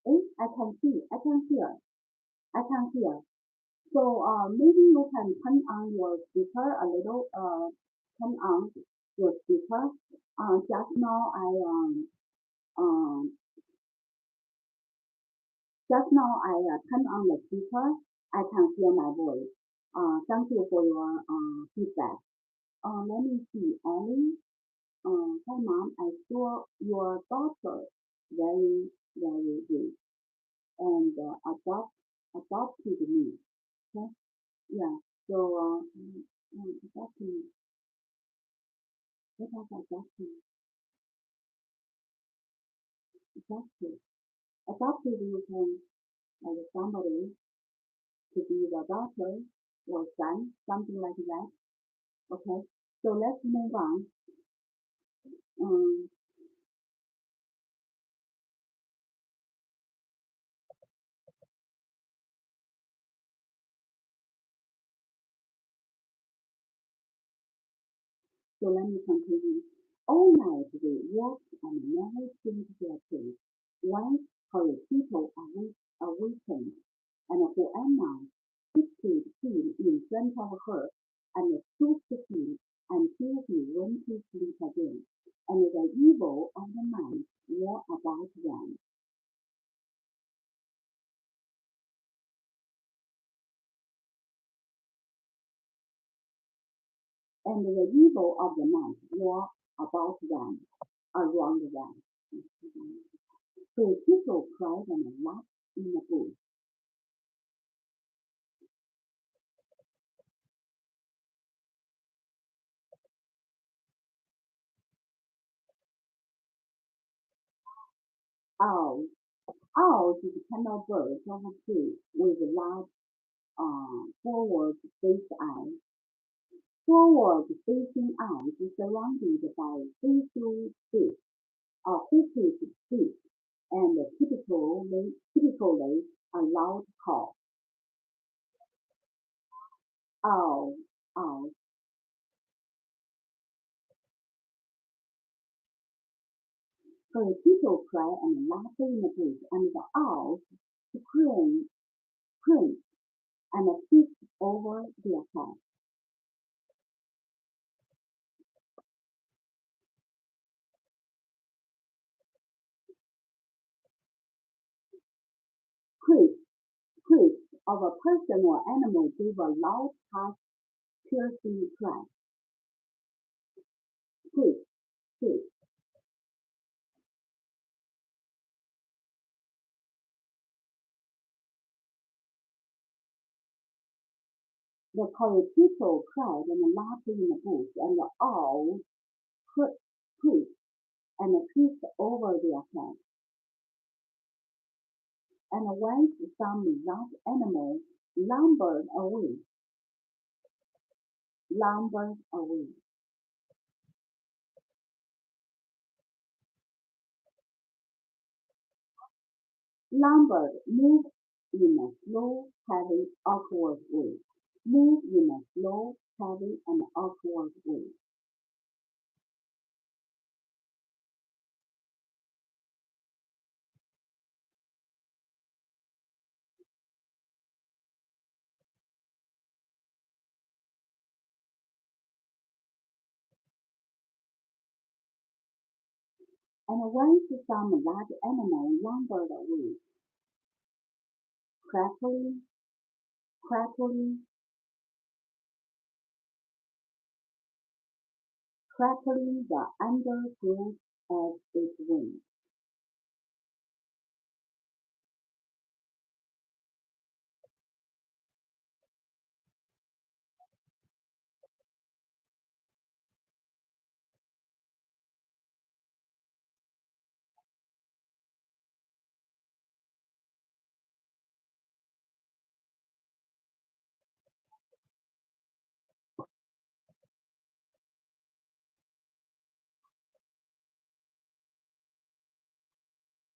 S2: I can hear. So maybe you can turn on your speaker a little. Turn on your speaker. Just now I turned on the speaker. I can hear my voice. Thank you for your feedback. Let me see, Ellie. Hi mom, I saw your daughter very, very good and adopted me. Okay? Yeah. So adopted. What about adopted? Adopted. Adopted you can like somebody to be the daughter or son, something like that. Okay, so let's move on. So let me continue. All night they walked and never changed their pace. Once her people awakened, and Joanna shifted him in front of her and soothed him until he went to sleep again, and the evil of the night wore about them. And the evil of the night wore about them, around them. So people cried and laughed in the bush. Owls. Owls is kind of birds of a tree with large forward-facing eyes. Forward-facing eyes surrounded by facial teeth, hooked teeth, and typically a loud call. Owl, owl. So people cry and laugh in the bush, and the owls scream and hiss over their heads. Creak of a person or animal gave a loud, harsh, piercing cry. Creak, creak. The coyote cried and laughed in the bush, and the owls creaked and hissed over their heads. And once some large animal lumbered away, moved in a slow, heavy, awkward way. Moved in a slow, heavy, and awkward way. And once some large animal lumbered away, crackling, crackling, crackling the undergrowth as it went.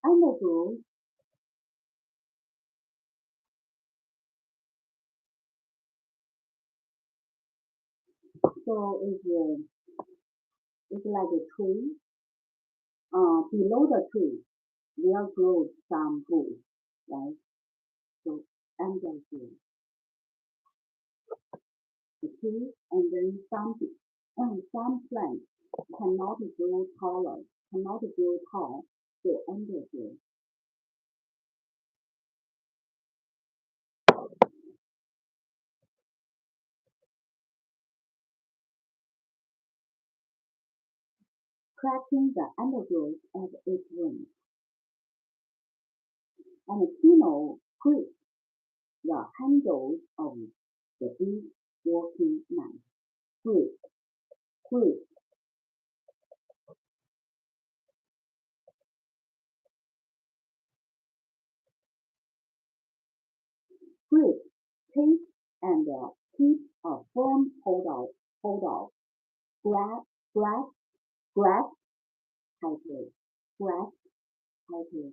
S2: Undergrowth so it's like a tree. Below the tree there grows some bush, right? So undergrowth, the tree, and then some plants cannot grow taller, cannot grow tall, so undergrowth. Cracking the undergrowth as it went, and Tino gripped the handles of the big walking knife. Grip, grip, grip, take and keep a firm hold hold of, grasp tightly, grasp tightly.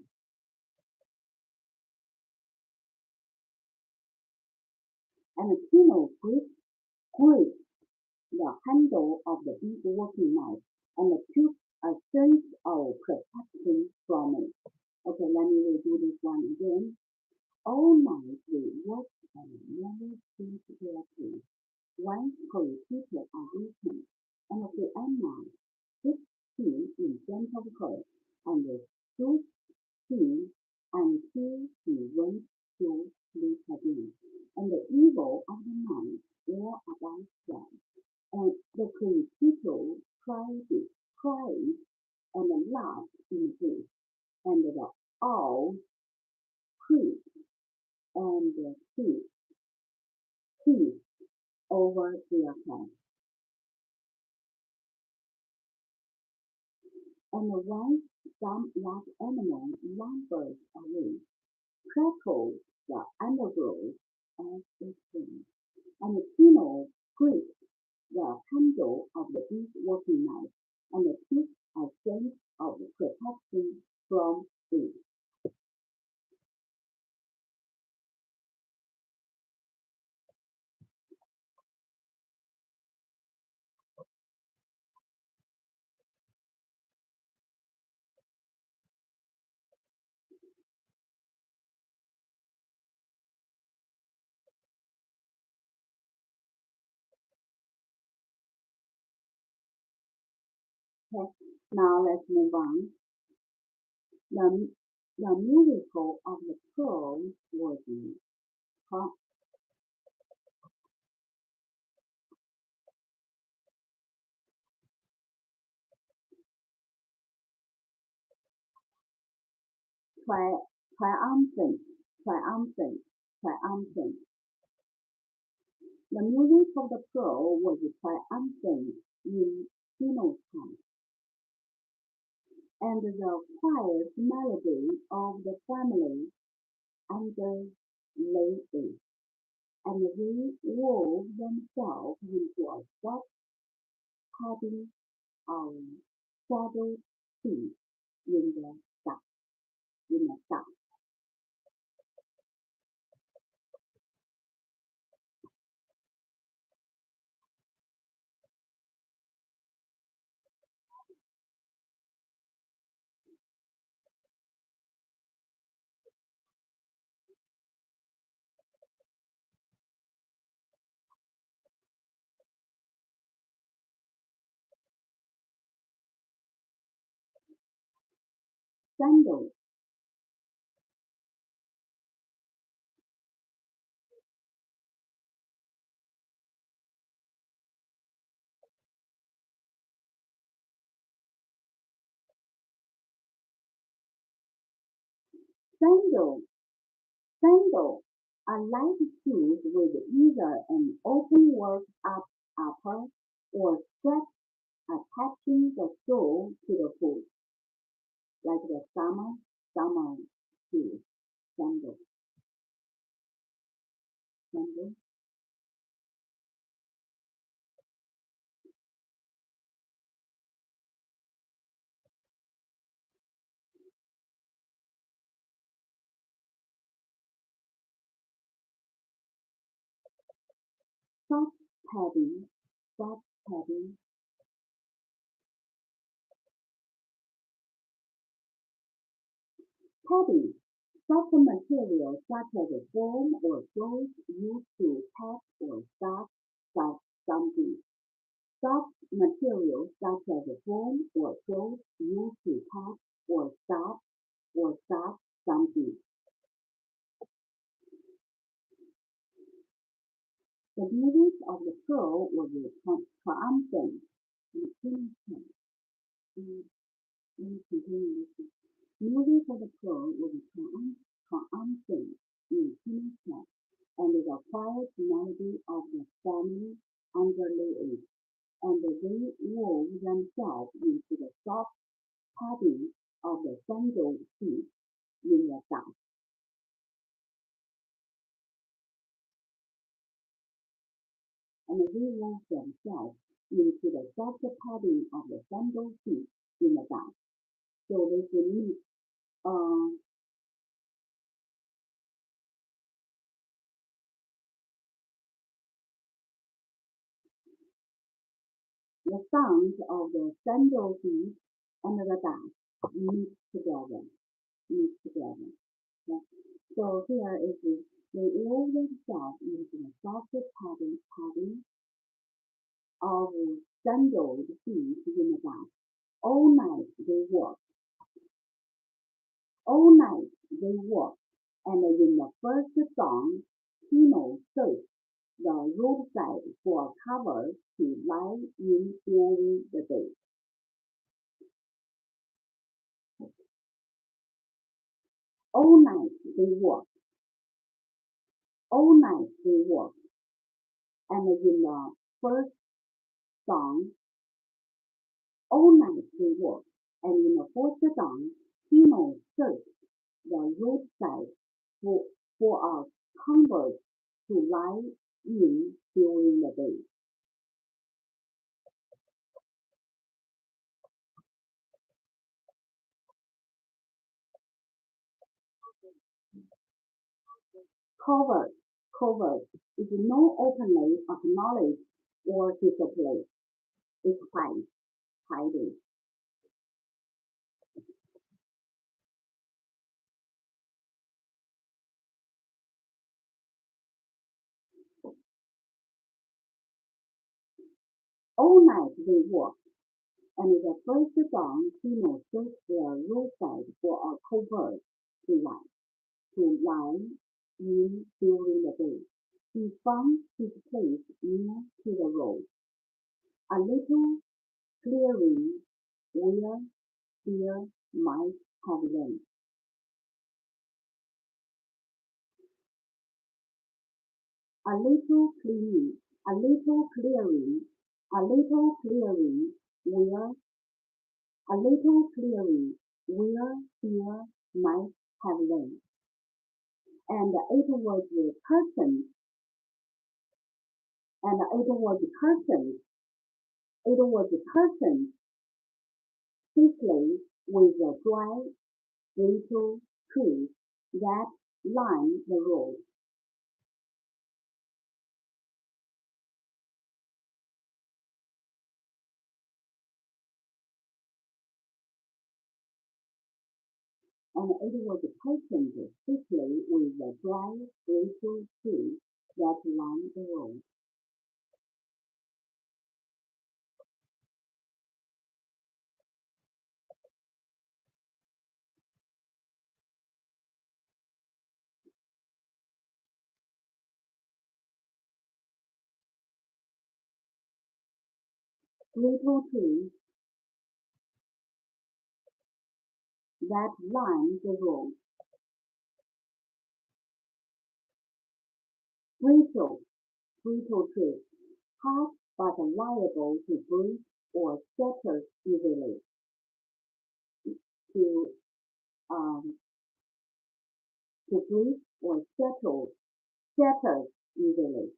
S2: And Tino gripped the handle of the big working knife and took a sense of protection from it. Okay, let me redo this one again. All night we worked and never seemed to get free. Once her repeated audition, and at the end night, this scene in front of her, and stood still until she went to sleep again. And the evil of the night wore about them. And the critical cried and laughed in the and the owl creaked and ceased over their heads. And once some large animal lumbered away, crackled the undergrowth as it came, and Tino gripped the handle of the big working knife and took a sense of protection from it. Okay, now let's move on. The miracle of the pearl was triumphant. The music of the pearl was triumphant in Tino's time, and the quiet melody of the family underlay it, and they wove themselves into a soft, happy, shadow sea in the dark. Sandals. Sandals are light shoes with either an open work upper or strap attaching the sole to the foot, like the summer shoes. Sandals. Soft padding. Padding. Soft material such as foam or gauze used to pad or start something. Soft material such as foam or gauze used to pad or start something. The beauty of the pearl was triumphant. Music of the pearl was triumphant in Tina's and the quiet melody of the family underlay it, and they wove themselves into the soft padding of the sandal feet in the dark. and rearrange themselves into the soft padding of the sandal feet in the dust. So this means the sound of the sandal feet and the dust mix together. Yeah. So here is they roll themselves into the soft padding of sandaled feet in the dust. All night they walk. And in the first song, Tino searched the roadside for cover to lie in during the day. All night they walk. And in the first song, all night they walk. And in the fourth song, Tino searched the roadside for a convert to lie in during the day. Covert is not openly acknowledged or displayed. It's hiding. All night they walk, and the first song, Tino searched the roadside for a covert to lie in during the day. He found his place near to the road, a little clearing where there might have rain. A little clearing where there might have rain. And it was curtained thickly with the dry brittle trees that lined the road. And it was curtained thickly with the dry brittle trees that lined the road. Brittle trees that lined the road. Brittle trees, hard but liable to break or scatter easily. To break or scatter easily.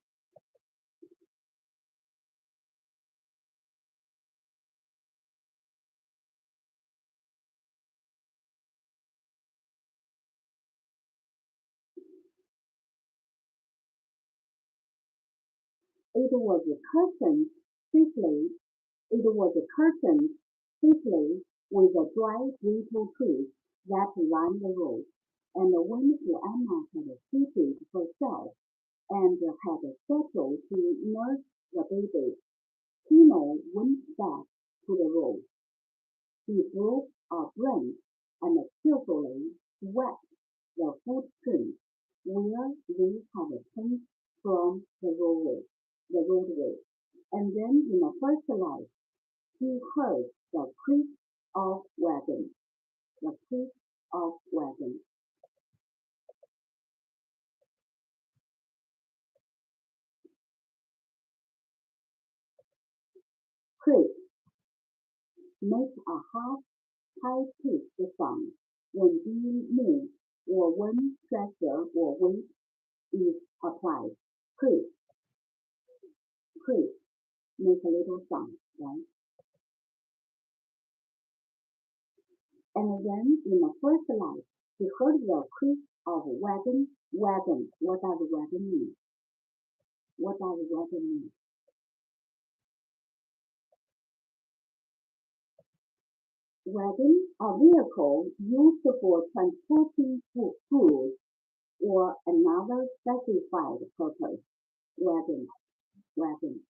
S2: It was curtained thickly with the dry brittle trees that lined the road, and when Joanna had seated herself and had settled to nurse the baby, Tino went back to the road. He broke a branch and carefully swept the footprints where they had turned from the roadway. And then in the first light, he heard the creak of wagons. Creak makes a harsh, high-pitched sound when being moved or when pressure or weight is applied. Creak make a little sound, right? And then in the first light, he heard the creak of wagon. Wagon. What does wagon mean? What does wagon mean? Wagon, a vehicle used for transporting goods or another specified purpose. Wagon. Wagon.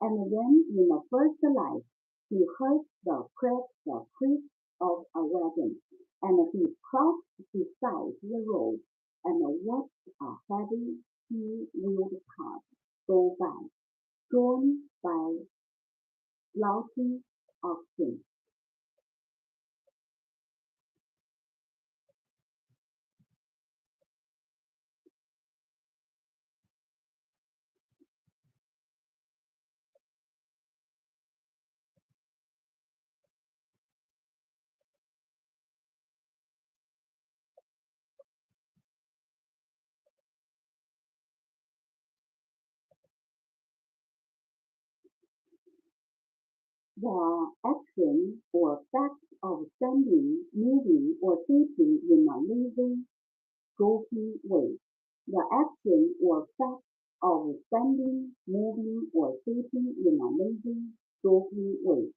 S2: And then in the first light, he heard the creak of a wagon, and he crossed beside the road and watched a heavy two-wheeled cart go by, drawn by slouching oxen. The action or fact of standing, moving, or sitting in a lazy, joking way. The action or fact of standing, moving, or sitting in a lazy, joking way.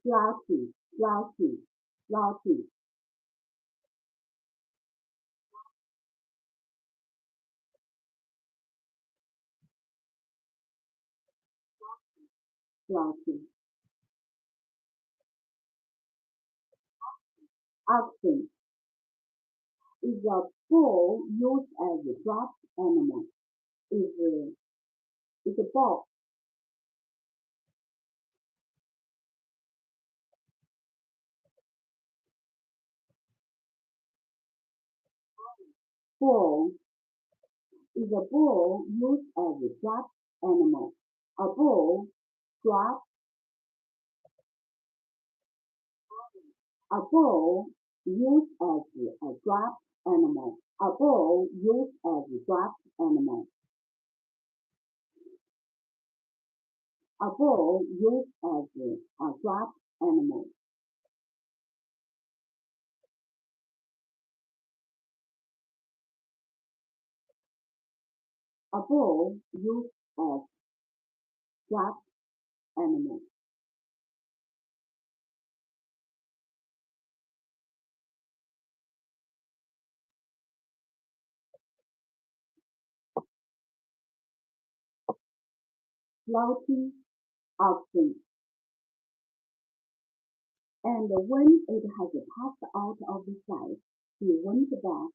S2: Slouchy, slouchy, slouchy. Slouchy. Oxen is a bull used as a draft animal. Is a bull. Bull is a bull used as a draft animal. A bull draft. A bull used as a draft animal. A bull used as a draft animal. A bull used as a draft animal. A bull used as draft animal. Slouching oxen. And when it had passed out of the sight, he went back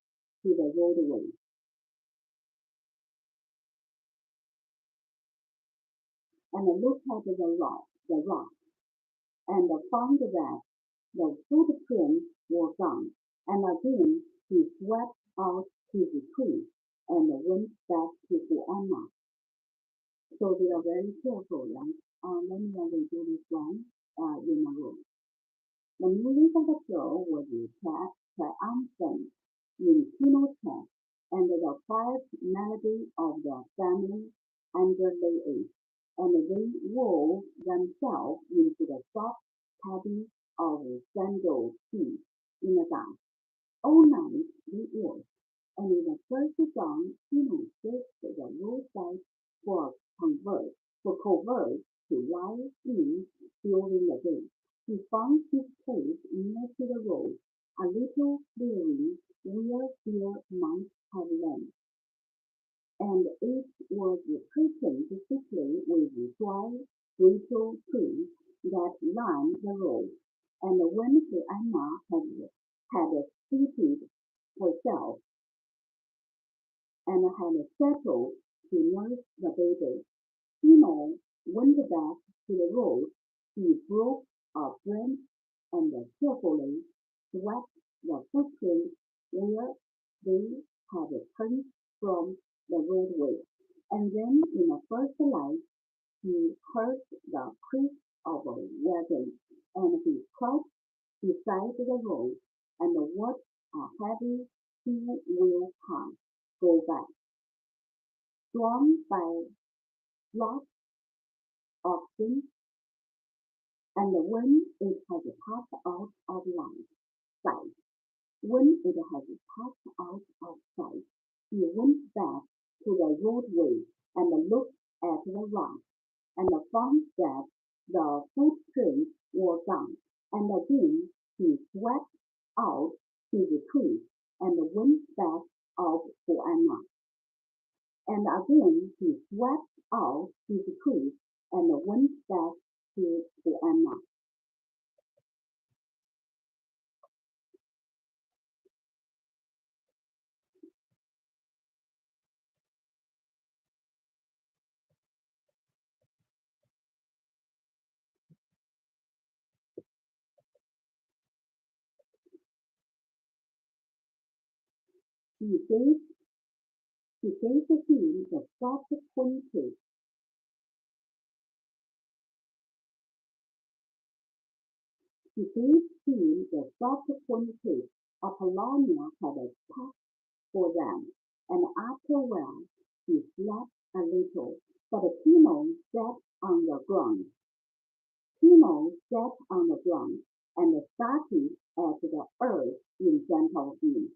S2: to the roadway. And looked at the rock, and found that the footprints were gone. And again he swept out his tree and went back to Anna. So they are very careful, right? Let me read this one in a row. The music of the show was triumphant in Pinochet, and the quiet melody of the family underlay it, and they wove themselves into the soft padding of sandal feet in the dark. All night they worked, and in the first dawn Pino searched the roadside for covert to lie in during the day. He found his place near to the road, a little clearing where there might have lain, and it was curtained thickly with dry brittle trees that lined the road. And when Anna had seated herself and had settled to nurse the baby, Pino went back to the road. He broke a branch and carefully swept the footprints where they had turned from the roadway. And then in the first light, he heard the creak of a wagon, and he crouched beside the road and watched heavy two-wheel car go by, drawn by lots of things, and when it has passed out of sight, he went back to the roadway and looked at the rock, and found that the footprints were gone, and again he swept out his trees and went back out for Anna. And again he swept out his trees and went back to Anna. He gave him the soft pointed Apollonia had packed for them, and after a while he slept a little, but Tino sat on the ground. And started at the earth in front of him.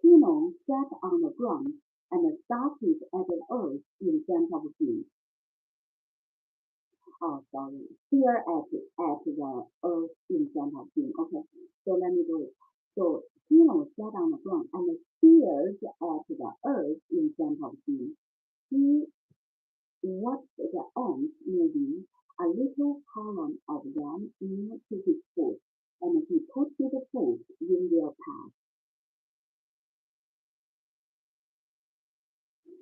S2: Tino sat on the ground and started at the earth in front of him. Here at the earth in front of him. Okay, so let me do it. So Tino sat on the ground and stared at the earth in front of him. He watched the ants moving, a little column of them near to his foot, and he put his foot in their path.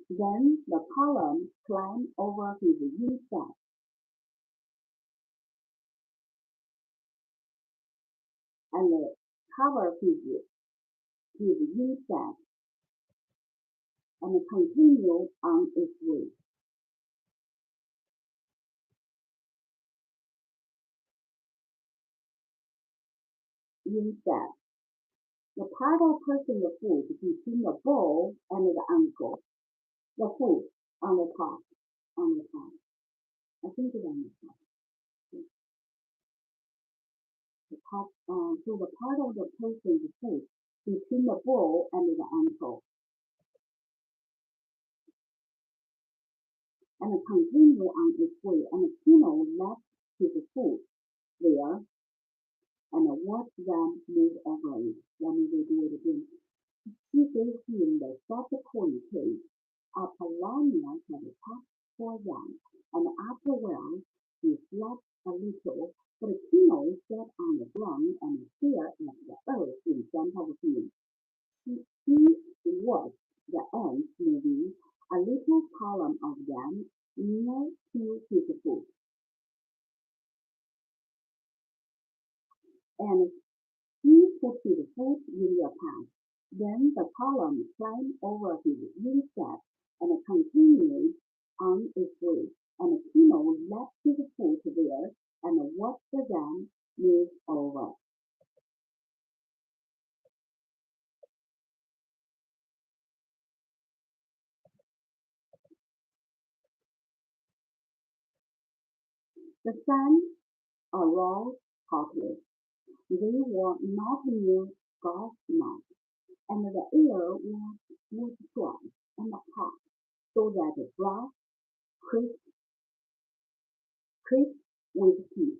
S2: Then the column climbed over his inside, and covered his inside, and continued on its way. Inside, the part of pressing the foot between the ball and the ankle, the foot on the top. I think it's on the top. So the part of the person's foot between the ball and the ankle, and continue on its way. And Tino left his foot there and watched them move over it. Let me do it again. He gave him the soft pointed Apollonia had packed for them, and after a while he slept a little, but Tino sat on the ground and stared at the earth in front of him. He watched the ants moving, a little column of them near to his foot. And he put his foot in their path. Then the column climbed over his inside and continued on its way. And Tino left his foot there and watched them move over. The sun arose hotly. They were not near Gulf now, and the air was dry and hot, so that the grass creaked with heat.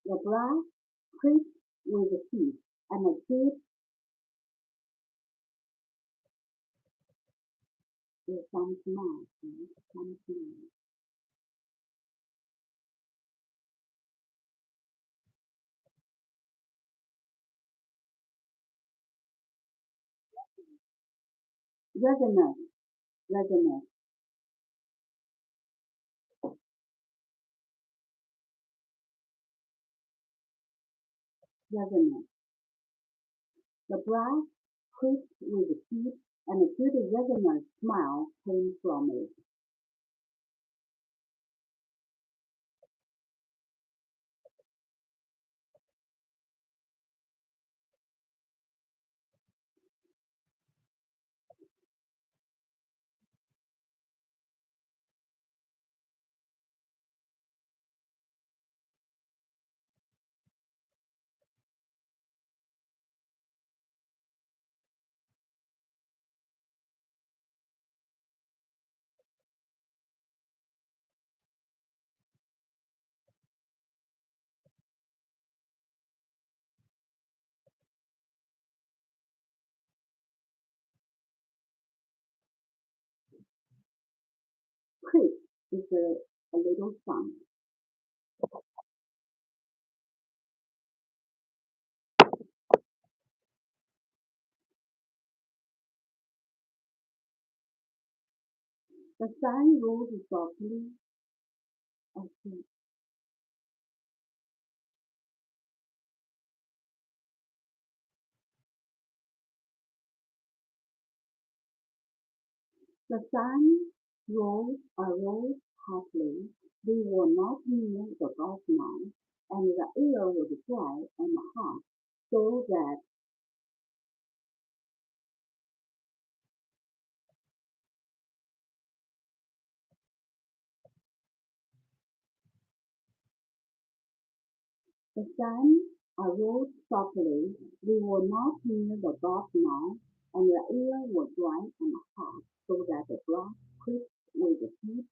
S2: The brass pricked with teeth and stood with some smile. Resonance. The brass pricked with teeth and a good resonant smile came from it. Prick is a little sound. The sun rose softly. The sun arose hotly. They were not near the Gulf now, and the air was dry and hot, so that the sun arose softly. They were not near the Gulf now, and the air was dry and hot, so that the grass pricked with heat,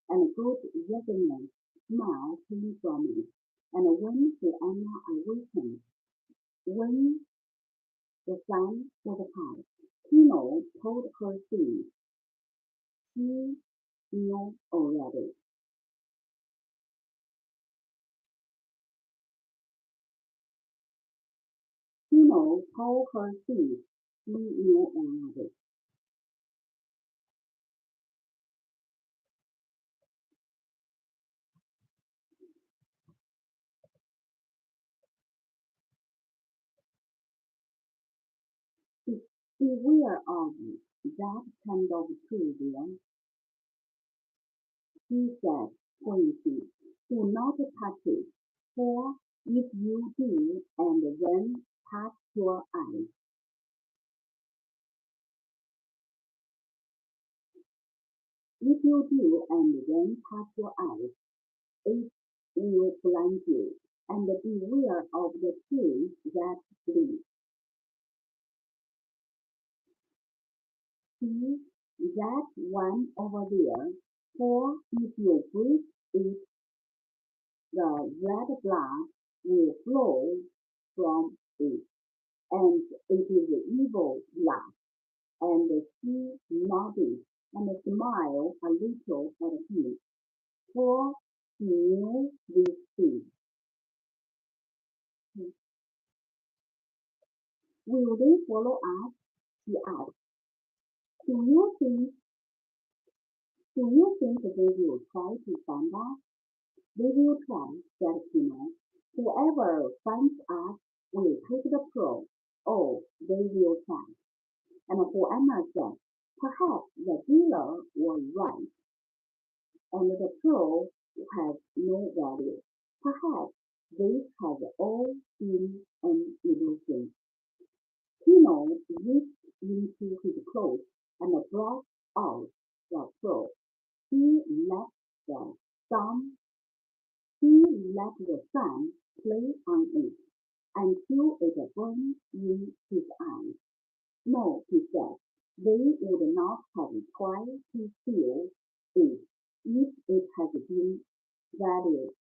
S2: and a good resonant smell came from it. And when Joanna awakened, when the sun was high, Tino told her things she knew already. Tino told her things she knew already. Beware of that kind of children, she said, pointing. Do not touch it, for if you do and then touch your eyes, if you do and then touch your eyes, it will blind you, and beware of the tree that bleeds. See that one over there, for if you break it, the red blood will flow from it, and it is evil blood. And she nodded and smiled a little at him, for she knew these things. Will they follow us? She asked. Do you think they will try to find us? They will try, said Tino. Whoever finds us will take the pearl. Oh, they will try. And Joanna said, perhaps the dealer was right, and the pearl has no value. Perhaps this has all been an illusion. Tino reached into his clothes and brought out the pearl. He let the sun play on it until it burned in his eyes. No, he said, they would not have tried to steal it if it had been valueless.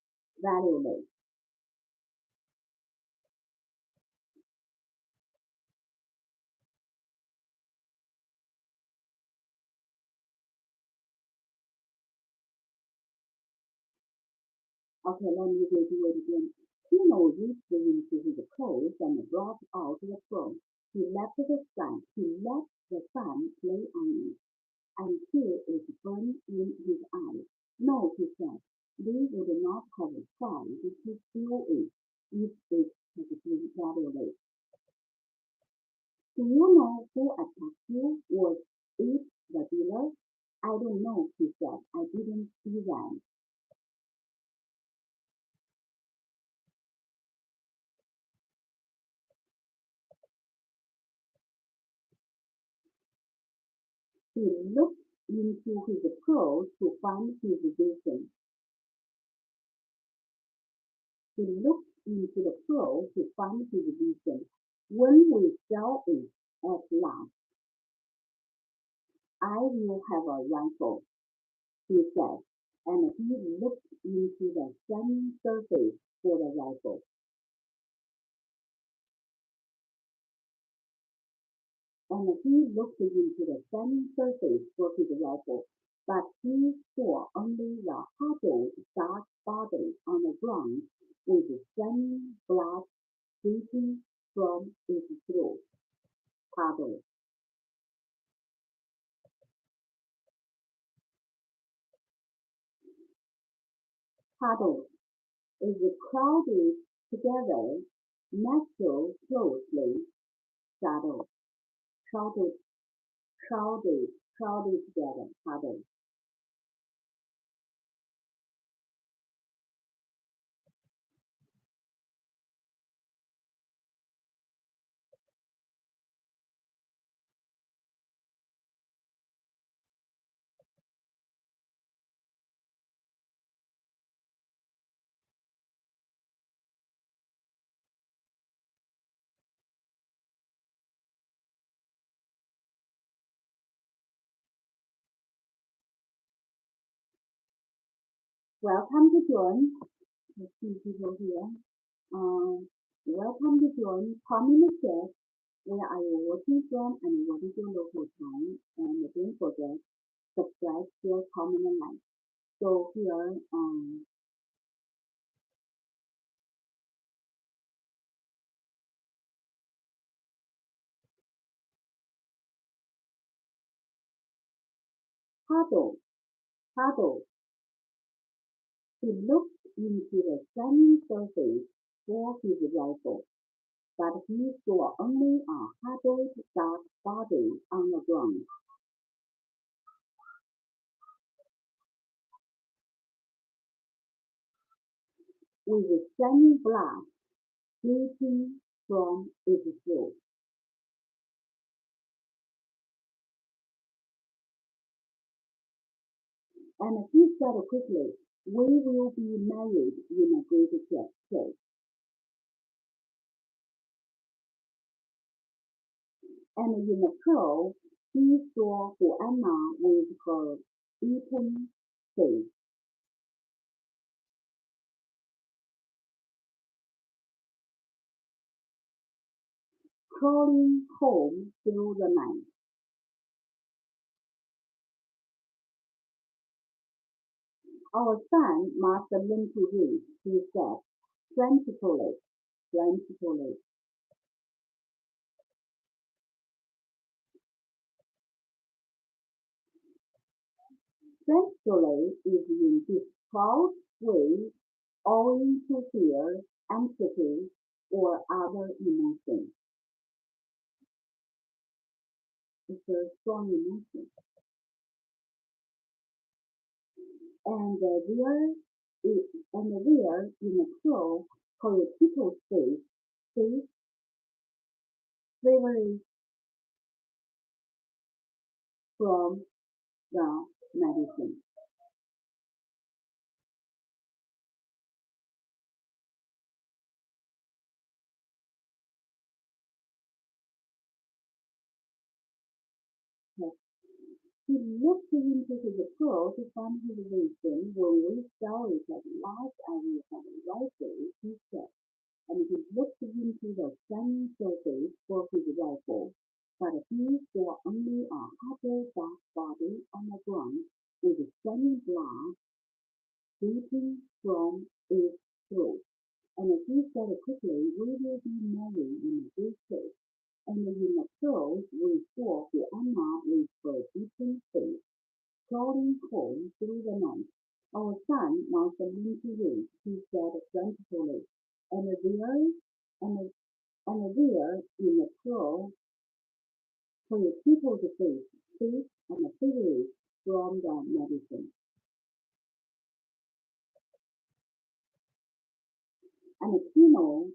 S2: Okay, let me redo it again. Tino reached into his clothes and brought out the phone. He let the sun play on it until it burned in his eyes. No, he said, they would not have tried to steal it if it had been that. Do you know who attacked you? Was it the dealer? I don't know, he said. I didn't see them. He looked into his clothes to find his vision. He looked into the clothes to find his vision. When we sell it at last, I will have a rifle, he said, and he looked into the sunny surface for the rifle. And he looked into the sunny surface for his rifle, but he saw only the huddled dark body on the ground with sunny blood dripping from its throat. Huddled. Huddled is crowded together, nestled closely, shadowed, crowded, crowded together, huddled. Welcome to join. Let's see people here. Welcome to join Community. Where are you watching from and what is your local time? And don't forget, subscribe, share, comment, and like. So here, huddle, huddle. He looked into the sunny surface for his rifle, but he saw only a huddled dark body on the ground. With sunny blood dripping from its throat. And he said quickly, we will be married in a great church. And in the crowd, he saw Joanna with her eaten face, crawling home through the night. Our son must learn to read, he said, frantically, frantically. Frantically is in this proud way owing to fear, anxiety, or other emotions. It's a strong emotion. And there in the crow political space varies from the medicine. Yes. He looked into his crow to find his wisdom. When we saw it at last, I will have a rifle, he said. And he looked into the sunny surface for his rifle, but he saw only a huddled dark body on the ground with sunny blood dripping from its throat. And he said quickly, "We will be married in this church." And in the church we saw Anna with her beaten face, crawling home through the night. "Our son must learn to read," he said frantically. And there in the church were people's faces, and cigarettes from the medicine. And Tino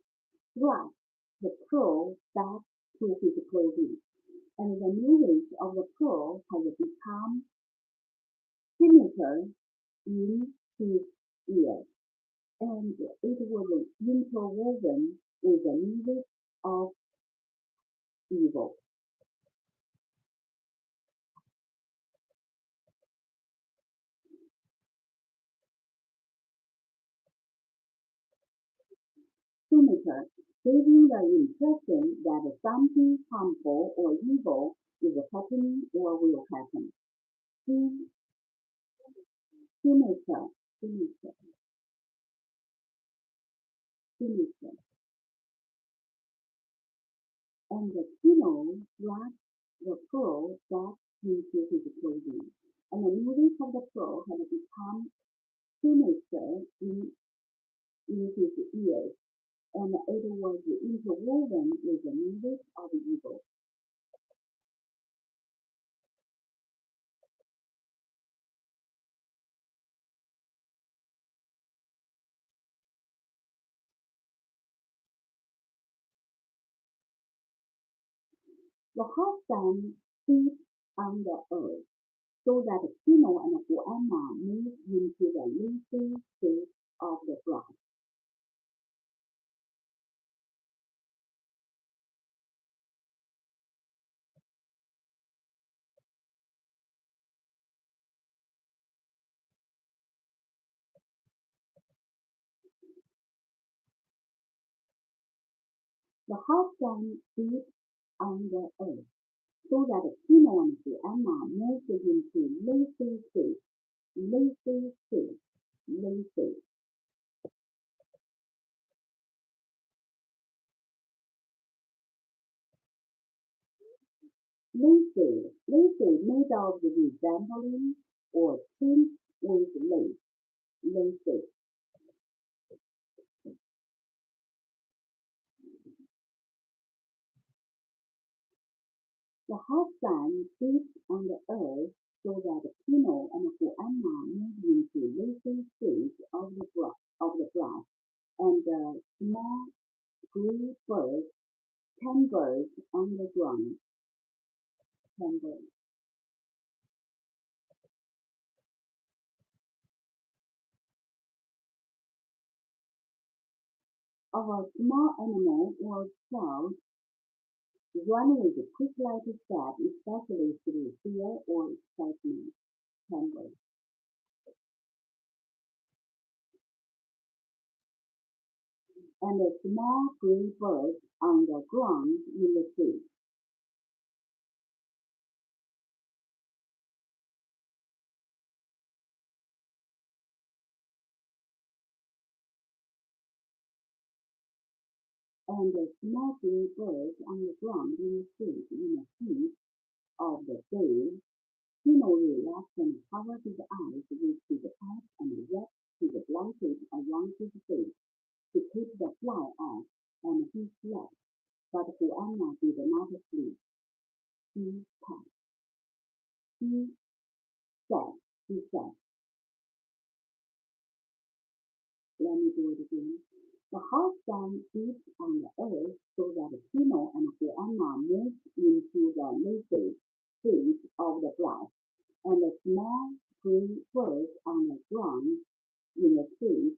S2: thrust the pearl back to his clothing, and the music of the pearl had become sinister in his ears, and it was interwoven with the music of evil. Sinister, giving the impression that something harmful or evil is happening or will happen. Sinister, sinister, sinister. And Tino thrust the pearl back into his clothing, and the music of the pearl had become sinister in his ears, and it was interwoven with the music of evil. The hot sun beat on the earth, so that Tino and Juana moved into the leafy state of the grass. The hot sun beat on the earth, so that Tino and Juana moved into leafy state, leafy state, leafy. Laces made of resembling or trimmed with lace. Laces. The hot sun beat on the earth so that Tino and Juana moved into lacy state of the grass, and the small gray birds clambered on the ground. Clambered. Our small animal was proud, running with quick like a step, especially through fear or excitement. Clambered. And a small gray bird on the ground in the tree. And a small gray bird on the ground in the tree in the heat of the day. Tino relaxed and covered his eyes with his hat and wrapped his blanket around his face to keep the fly off, and he slept. But Juana did not sleep. He said, he said, let me do it again. The hot sun beat on the earth so that Tino and Juana moved into the lazy state of the grass, and the small green birds on the ground in the trees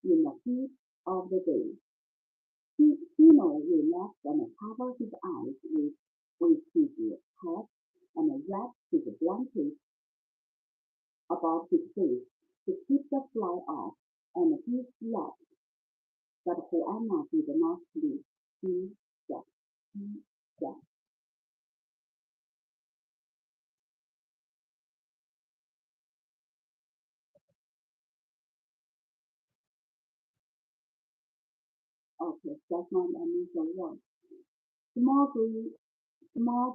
S2: in the heat of the day. Tino relaxed and covered his eyes with his hat and wrapped his blanket about his face to keep the fly off, and he slept. But Juana did not sleep. He slept. He slept. letters. That's not an unusual word. Small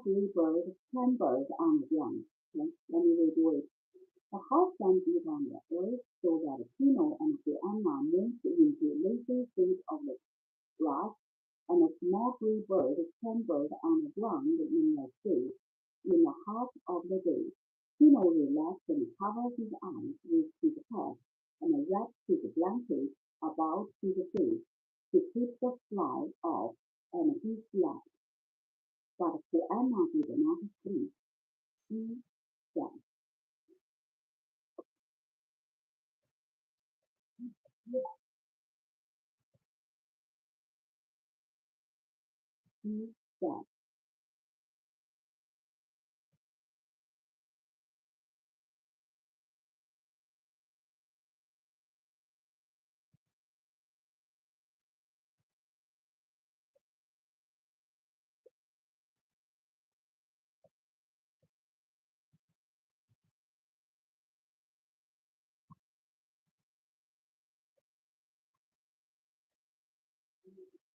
S2: grey bird scrambled on the ground. Okay, let me redo it. The hot sun beat on the earth so that Pino and Joanna moved into lazy state of the grass, and a small grey bird scrambled on the ground in the shade. In the heart of the day, Pino relaxed and covered his eyes with his head and wrapped his blanket about his face to keep the fly off, and he slept. But Joanna did not sleep. She slept. She slept.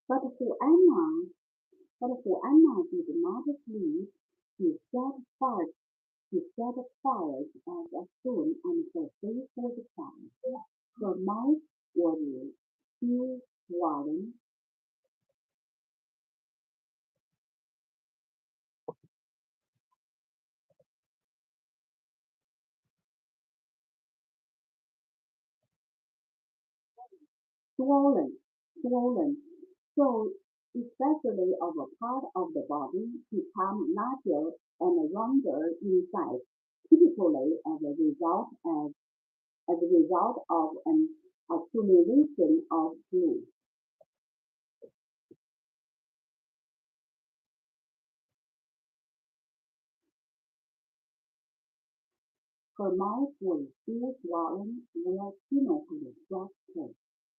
S2: But Joanna did not sleep. She set fires as soon as her face was dry. Her mouth was still swollen, so especially of a part of the body become larger and rounder inside, typically as a result of an accumulation of fluid. Her mouth was still swollen where Pino had struck her,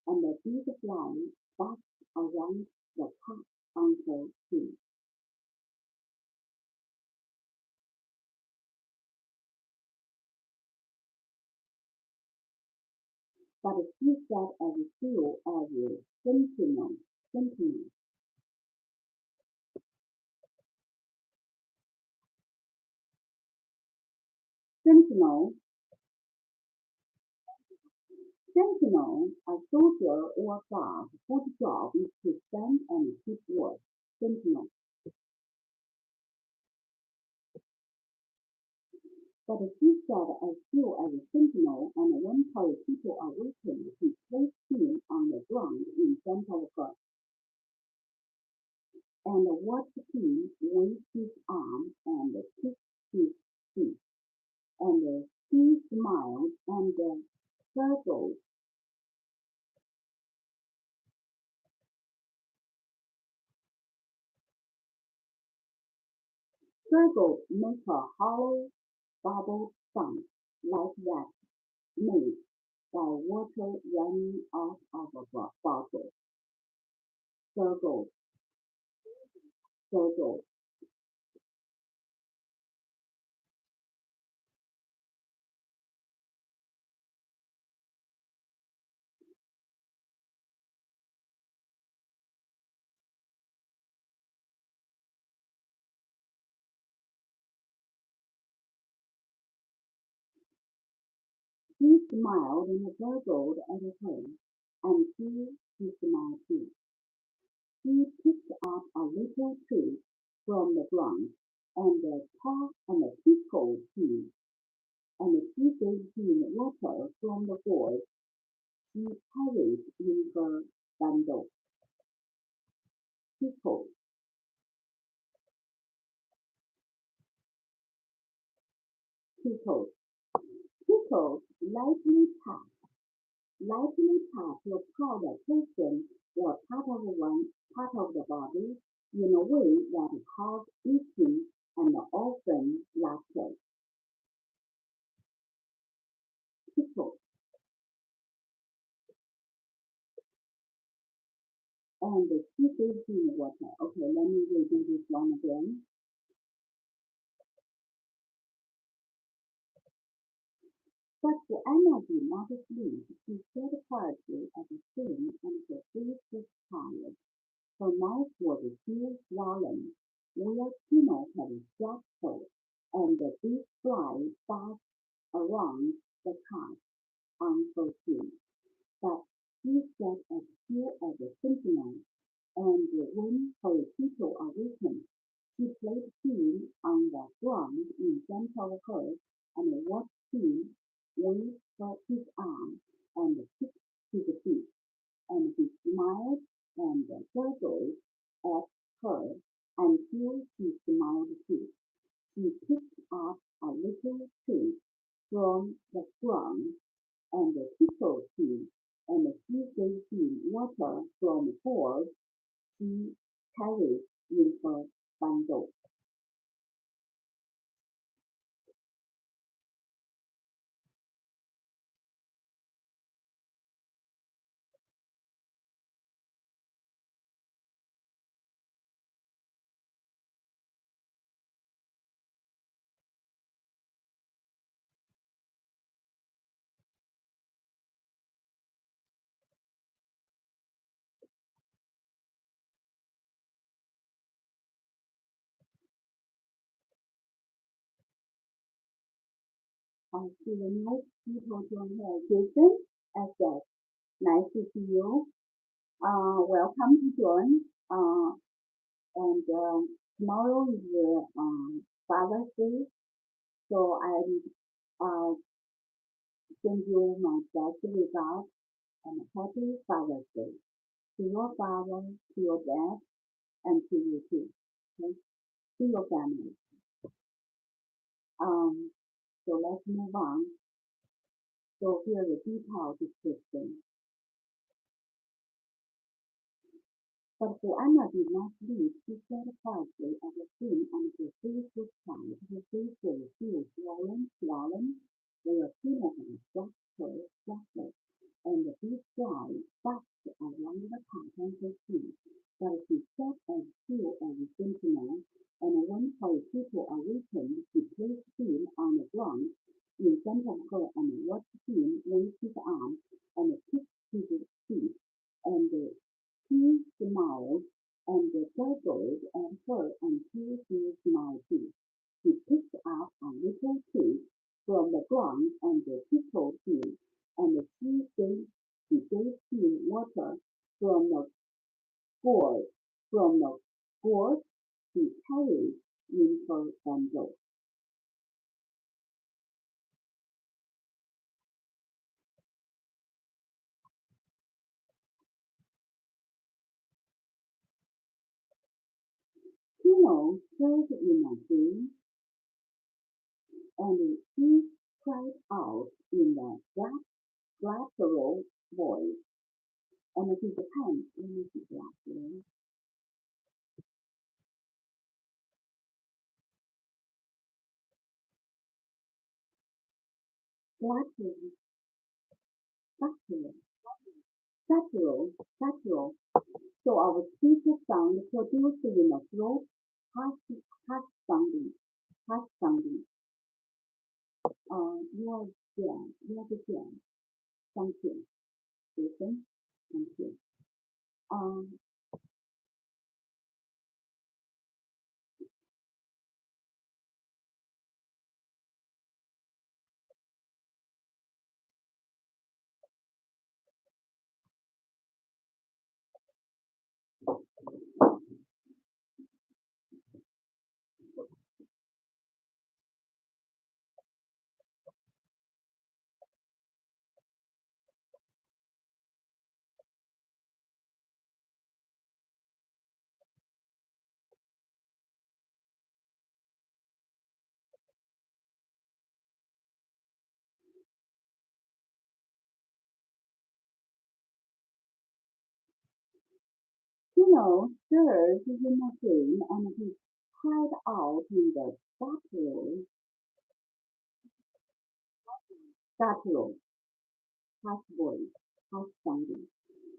S2: and a big fly buzzed around the cut on her chin. But she sat as still as a sentinel. Sentinel, a soldier or guard whose job is to stand and keep watch. Sentinel. But she sat as still as a sentinel, and when her people awakened, she placed him on the ground in front of her, and watched him wave his arm and kick his feet. And he smiled and gurgled. Gurgled make a hollow bubble sound like that made by water running out of a bottle. Gurgled, gurgled. He smiled and gurgled at her, and she smiled too. He picked up a little tree from the ground and tickled him, and she gave him water from the gourd she carried in her bundle. Tickled, tickled, tickled, lightly tap your part of person or part of the body in a way that causes itching and often laughter. Tickle. And she gave him water. Okay, let me redo this one again. But Anna did not sleep. She sat quietly at the scene, and her face was tired. Her mouth was still swollen, where Tino had struck her, and the big fly buzzed around the cat on her chin. But she sat as still as a sentinel, and when her people awakened, she played him on the ground in front of her and watched him wave his arm and kick his feet, and he smiled and gurgled at her until she smiled too. She picked up a little twig from the ground and tickled him, and she gave him water from a bowl she carried in her bundle. I see the new people join her. Jason, I said, nice to see you. Welcome to join. And tomorrow is Father's Day, so I send you my best regards and happy Father's Day to your father, to your dad, and to you too. Okay? To your family. So let's move on. So here is the detailed description. But Anna did not sleep. She sat quietly at the scene, and her face was tired. Her face was still swollen, where Tina had struck her softly, and the big fly buzzed around the cat on her chin. But she sat as still as a sentinel, and when her people awakened, she placed him on the ground in front of her and watched him wave his arm and kick his feet, and he smiled and gurgled at her until she smiled too. He picked up a little twig from the ground and tickled him, and she gave him water from the gourd she carried in her bundle. Tino stirred in a dream, and he cried out in a guttural voice, and his hands in his glasses. Guttural. So our speaker sound produced in the throat, harsh sounding, harsh sounding. You have again. Thank you. Jason, thank you. Um, stirred in a dream, and he cried out in the guttural, harsh voice, harsh sounding,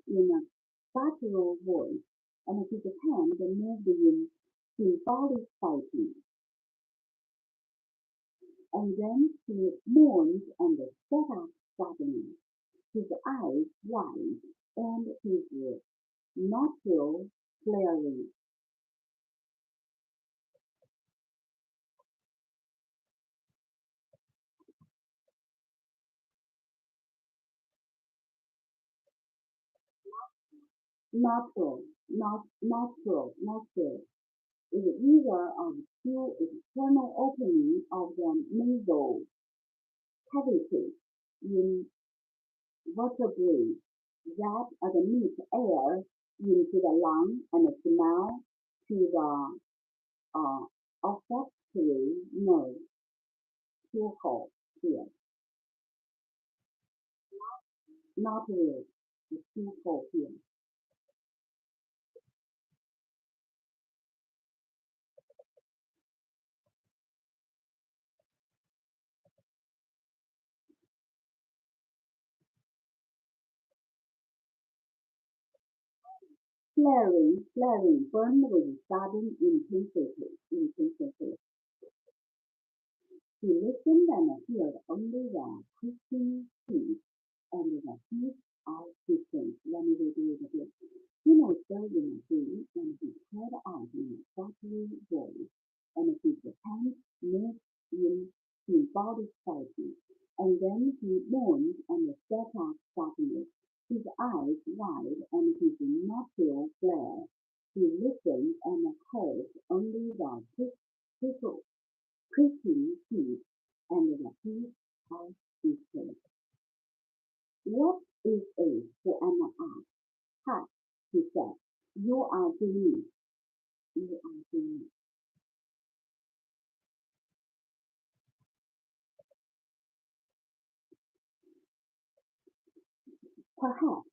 S2: in a guttural voice, and his hand moved in symbolic fighting, and then he moaned and sat up suddenly, his eyes wide and his nostrils flaring. Nostril is either of two external openings of the nasal cavity in vertebrates that admit air into the lung and smell to the olfactory nerve, pupil field. Nostril, the pupil field. Flaring, burned with sudden intensity. He listened and heard only the creaking teeth and the heat of distance. Let me do it again. He was still in a dream, and he cried out in a ghostly voice, and his hands moved in symbolic fighting. And then he moaned and sat up suddenly, his eyes wide and his nostrils flared. He listened and heard only the creaking teeth and the heat of distance. What is it? Anna asked. Hush, he said. You are dreaming. Perhaps,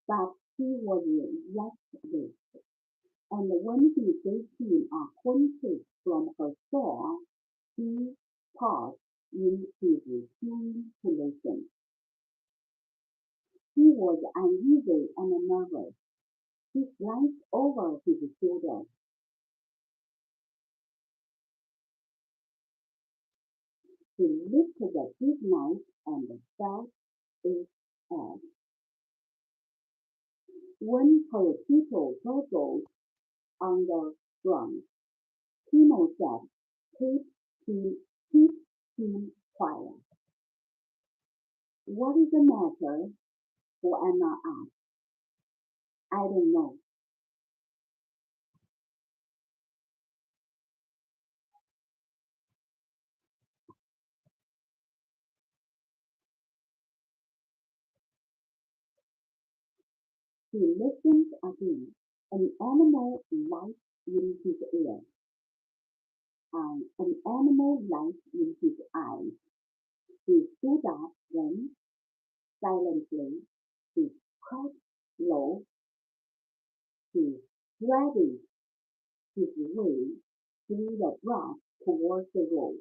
S2: but he was restless, and when he gave him a pointed from her store, he paused in his chewing to listen. He was uneasy and nervous. He glanced over his shoulder. He lifted the big knife and felt its edge. When her people gurgled on the ground, Timo said, keep him quiet. What is the matter? Anna asked. I don't know. He listened again. An animal light in his ear. An animal light in his eyes. He stood up then, silently. He crouched low. He threaded his way through the brush towards the road.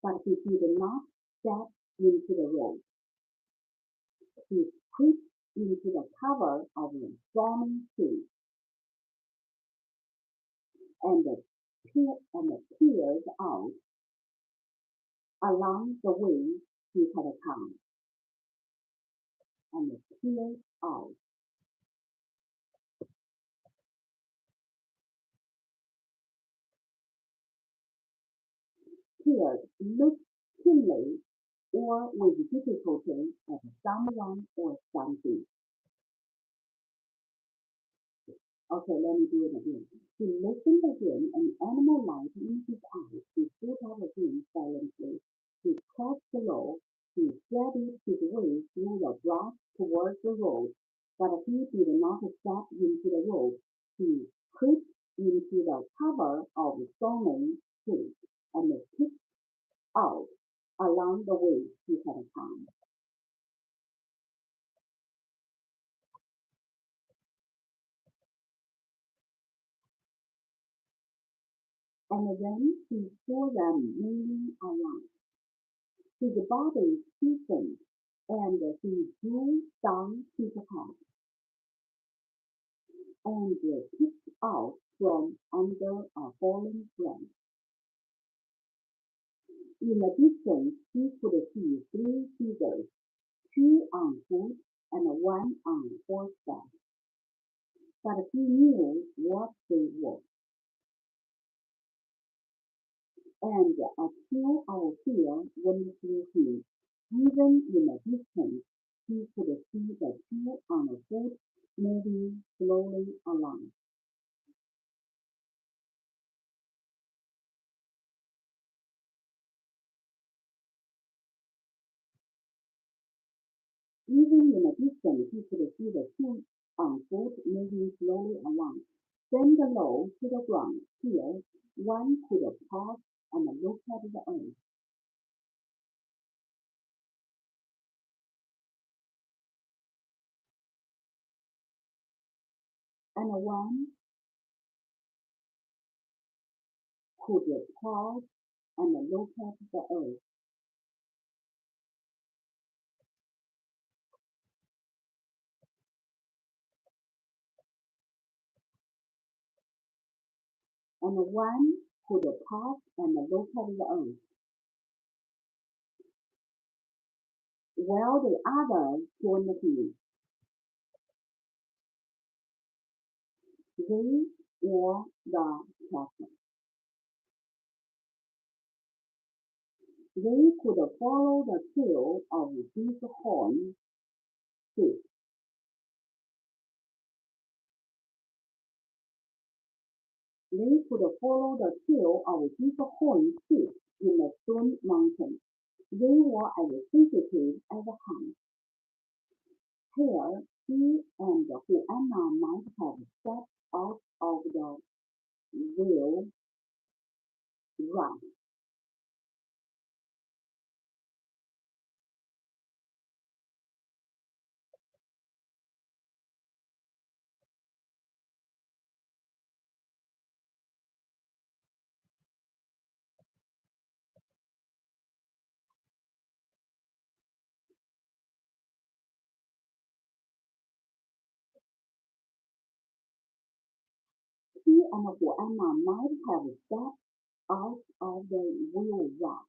S2: But he did not step into the road. He crept into the cover of a stormy tree and peered out along the way he had come. And peered out. Peered, looked keenly or with difficulty at someone or something. Okay, let me do it again. He listened again, an animal light in his eyes. He stood up again silently. He crouched low. He threaded his way through the brush towards the road, but he did not step into the road. He crept into the cover of the stormy tree and peeked out along the way he had come. And then he saw them moving around. His body stiffened, and he drew down his head and peeked out from under a fallen branch. In the distance, he could see three figures, two on foot and one on horseback, but he knew what they were. And a chill of fear went through him. Even in the distance, he could see the two on foot moving slowly along. Even in the distance, he could see the two on foot moving slowly along. Bend low to the ground, here one could pause and look at the earth. And one could pause and look at the earth. And one could pause and look at the earth, while the other joined him. They were the captain. They could follow the trail of these horned sheep. They could follow the trail of these horned sheep in the Stone Mountain. They were as sensitive as hounds. Here, he and Huanna might have stepped out of the wheel run. He and Huanna might have stepped out of the wheel run,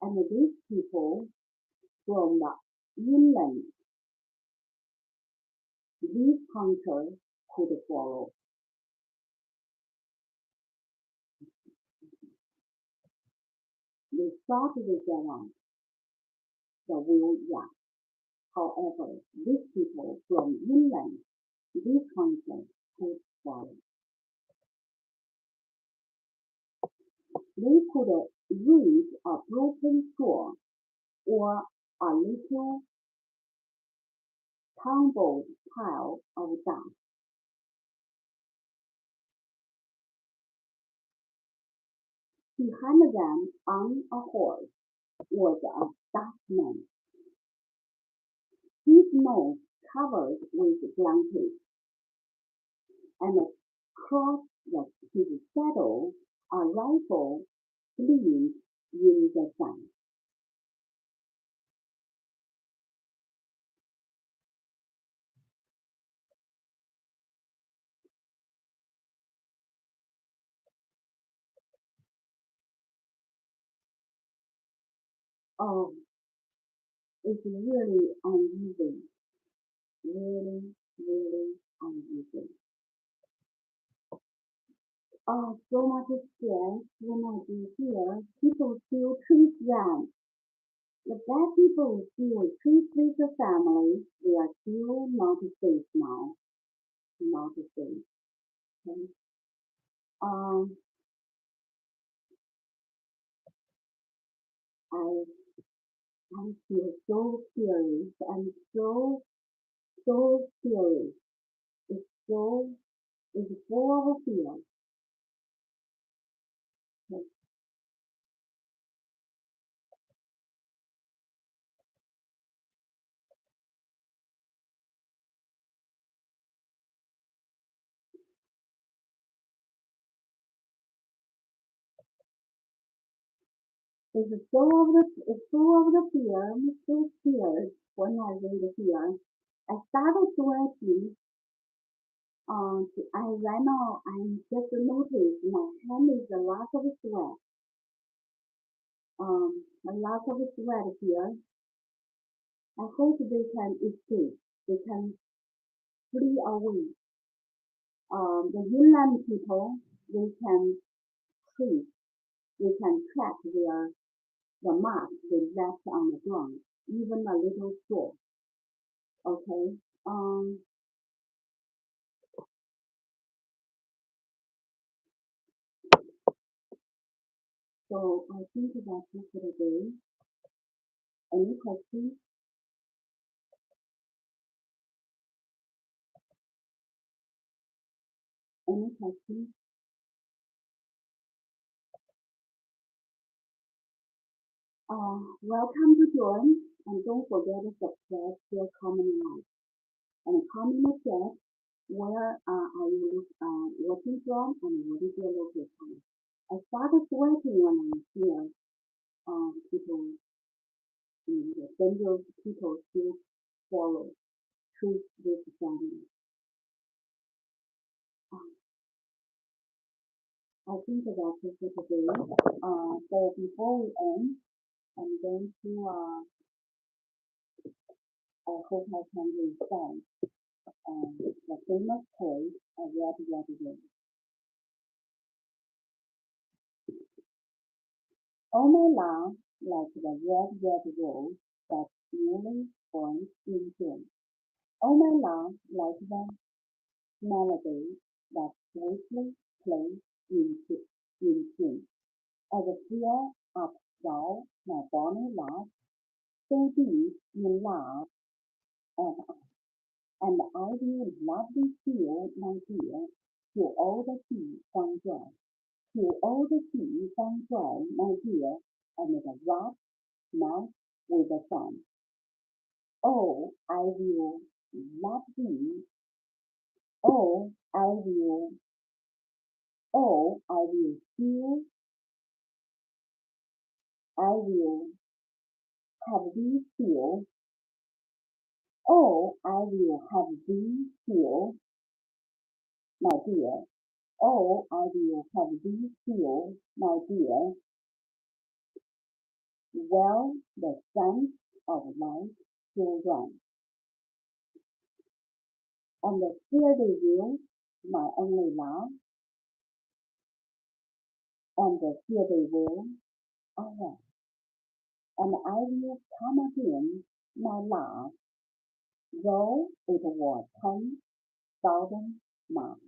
S2: and these people from the inland, these hunters could follow. They started to get on the wheel run. However, these people from inland, these hunters could follow. They could reach a broken straw or a little tumbled pile of dust. Behind them on a horse was a dustman, his nose covered with blankets, and across his saddle a rifle gleamed in the sun. Oh, it's really uneasy. Really, really uneasy. Oh, so much stress when I do here. People still treat them. The bad people still treat the family. They are still not safe now. Not safe. Okay. I feel so scary. I'm so scary. It's full of fear. Okay. It's full of the fear. I'm so scared when I read here. I started sweating. Right now, I just noticed my hand is a lot of sweat. A lot of sweat here. I hope they can escape. They can flee away. The inland people, they can trace, they can track the mark they left on the ground, even a little sore. Okay. So I think that's it for today. Any questions? Any questions? Welcome to join, and don't forget to subscribe to your comment live and comment in the chat where are you watching from and what is your local time. I started sweating when I hear people, the dangerous people still follow truth with family. I think that's it for today. So before we end, I'm going to I hope I can recite the famous quote I read the other day. All my life, like the red, red rose that's newly born in June. All my life, like the melody that sweetly plays in tune. As a tear up thou, my bonny love, so deep in love, and I will love thee still, my dear, till all the sea found dry. Till all the sea found dry, my dear, and the rock melt with the sun. Oh, I will love thee. Oh, I will still, I will have thee still. Oh, I will have thee still, my dear. Oh, I will have thee still, my dear. Well, the sun of life will run, and here they will, my only love, and here they will, and I will come again, my love, though it were 10,000 miles.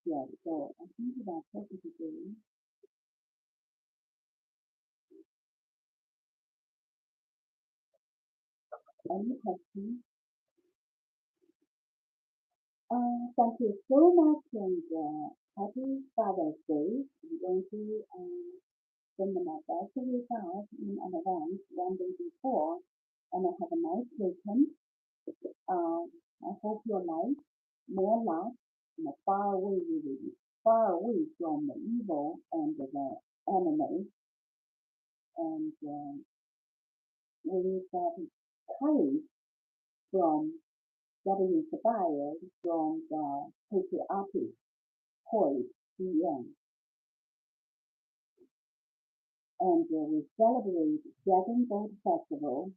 S2: Yes, so I think that's it today. Any questions? Thank you so much, and happy Father's Day. I'm going to send my best regards in advance one day before, and have a nice weekend. I hope your life more love and far away from the evil and the enemy, and we get courage from getting inspired from the patriotic poet CN. And we celebrate Dragon Boat Festival,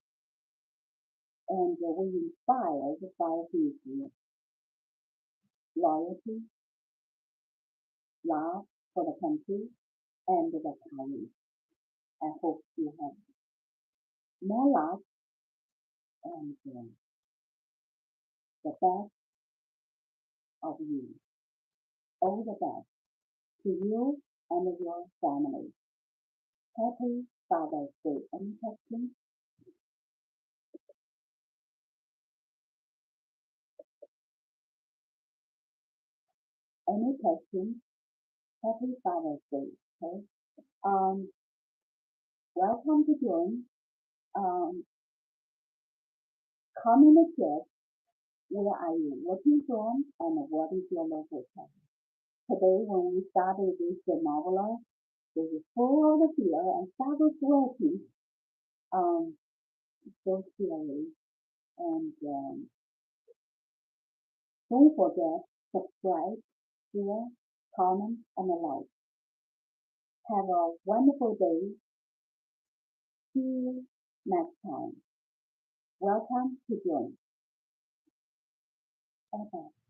S2: and we inspired by his loyalty, love for the country, and the courage. I hope you have more love and the best of you. All the best to you and your family. Happy Father's Day. Any questions? Any questions? Happy Father's Day. Okay. Welcome to join. Comment in the chat. Where are you watching from, and what is your local time? Today, when we started this novel, it was full of fear and started sweating. So scary, and Don't forget, subscribe, share, comment, and like. Have a wonderful day. See you next time. Welcome to John. Bye-bye.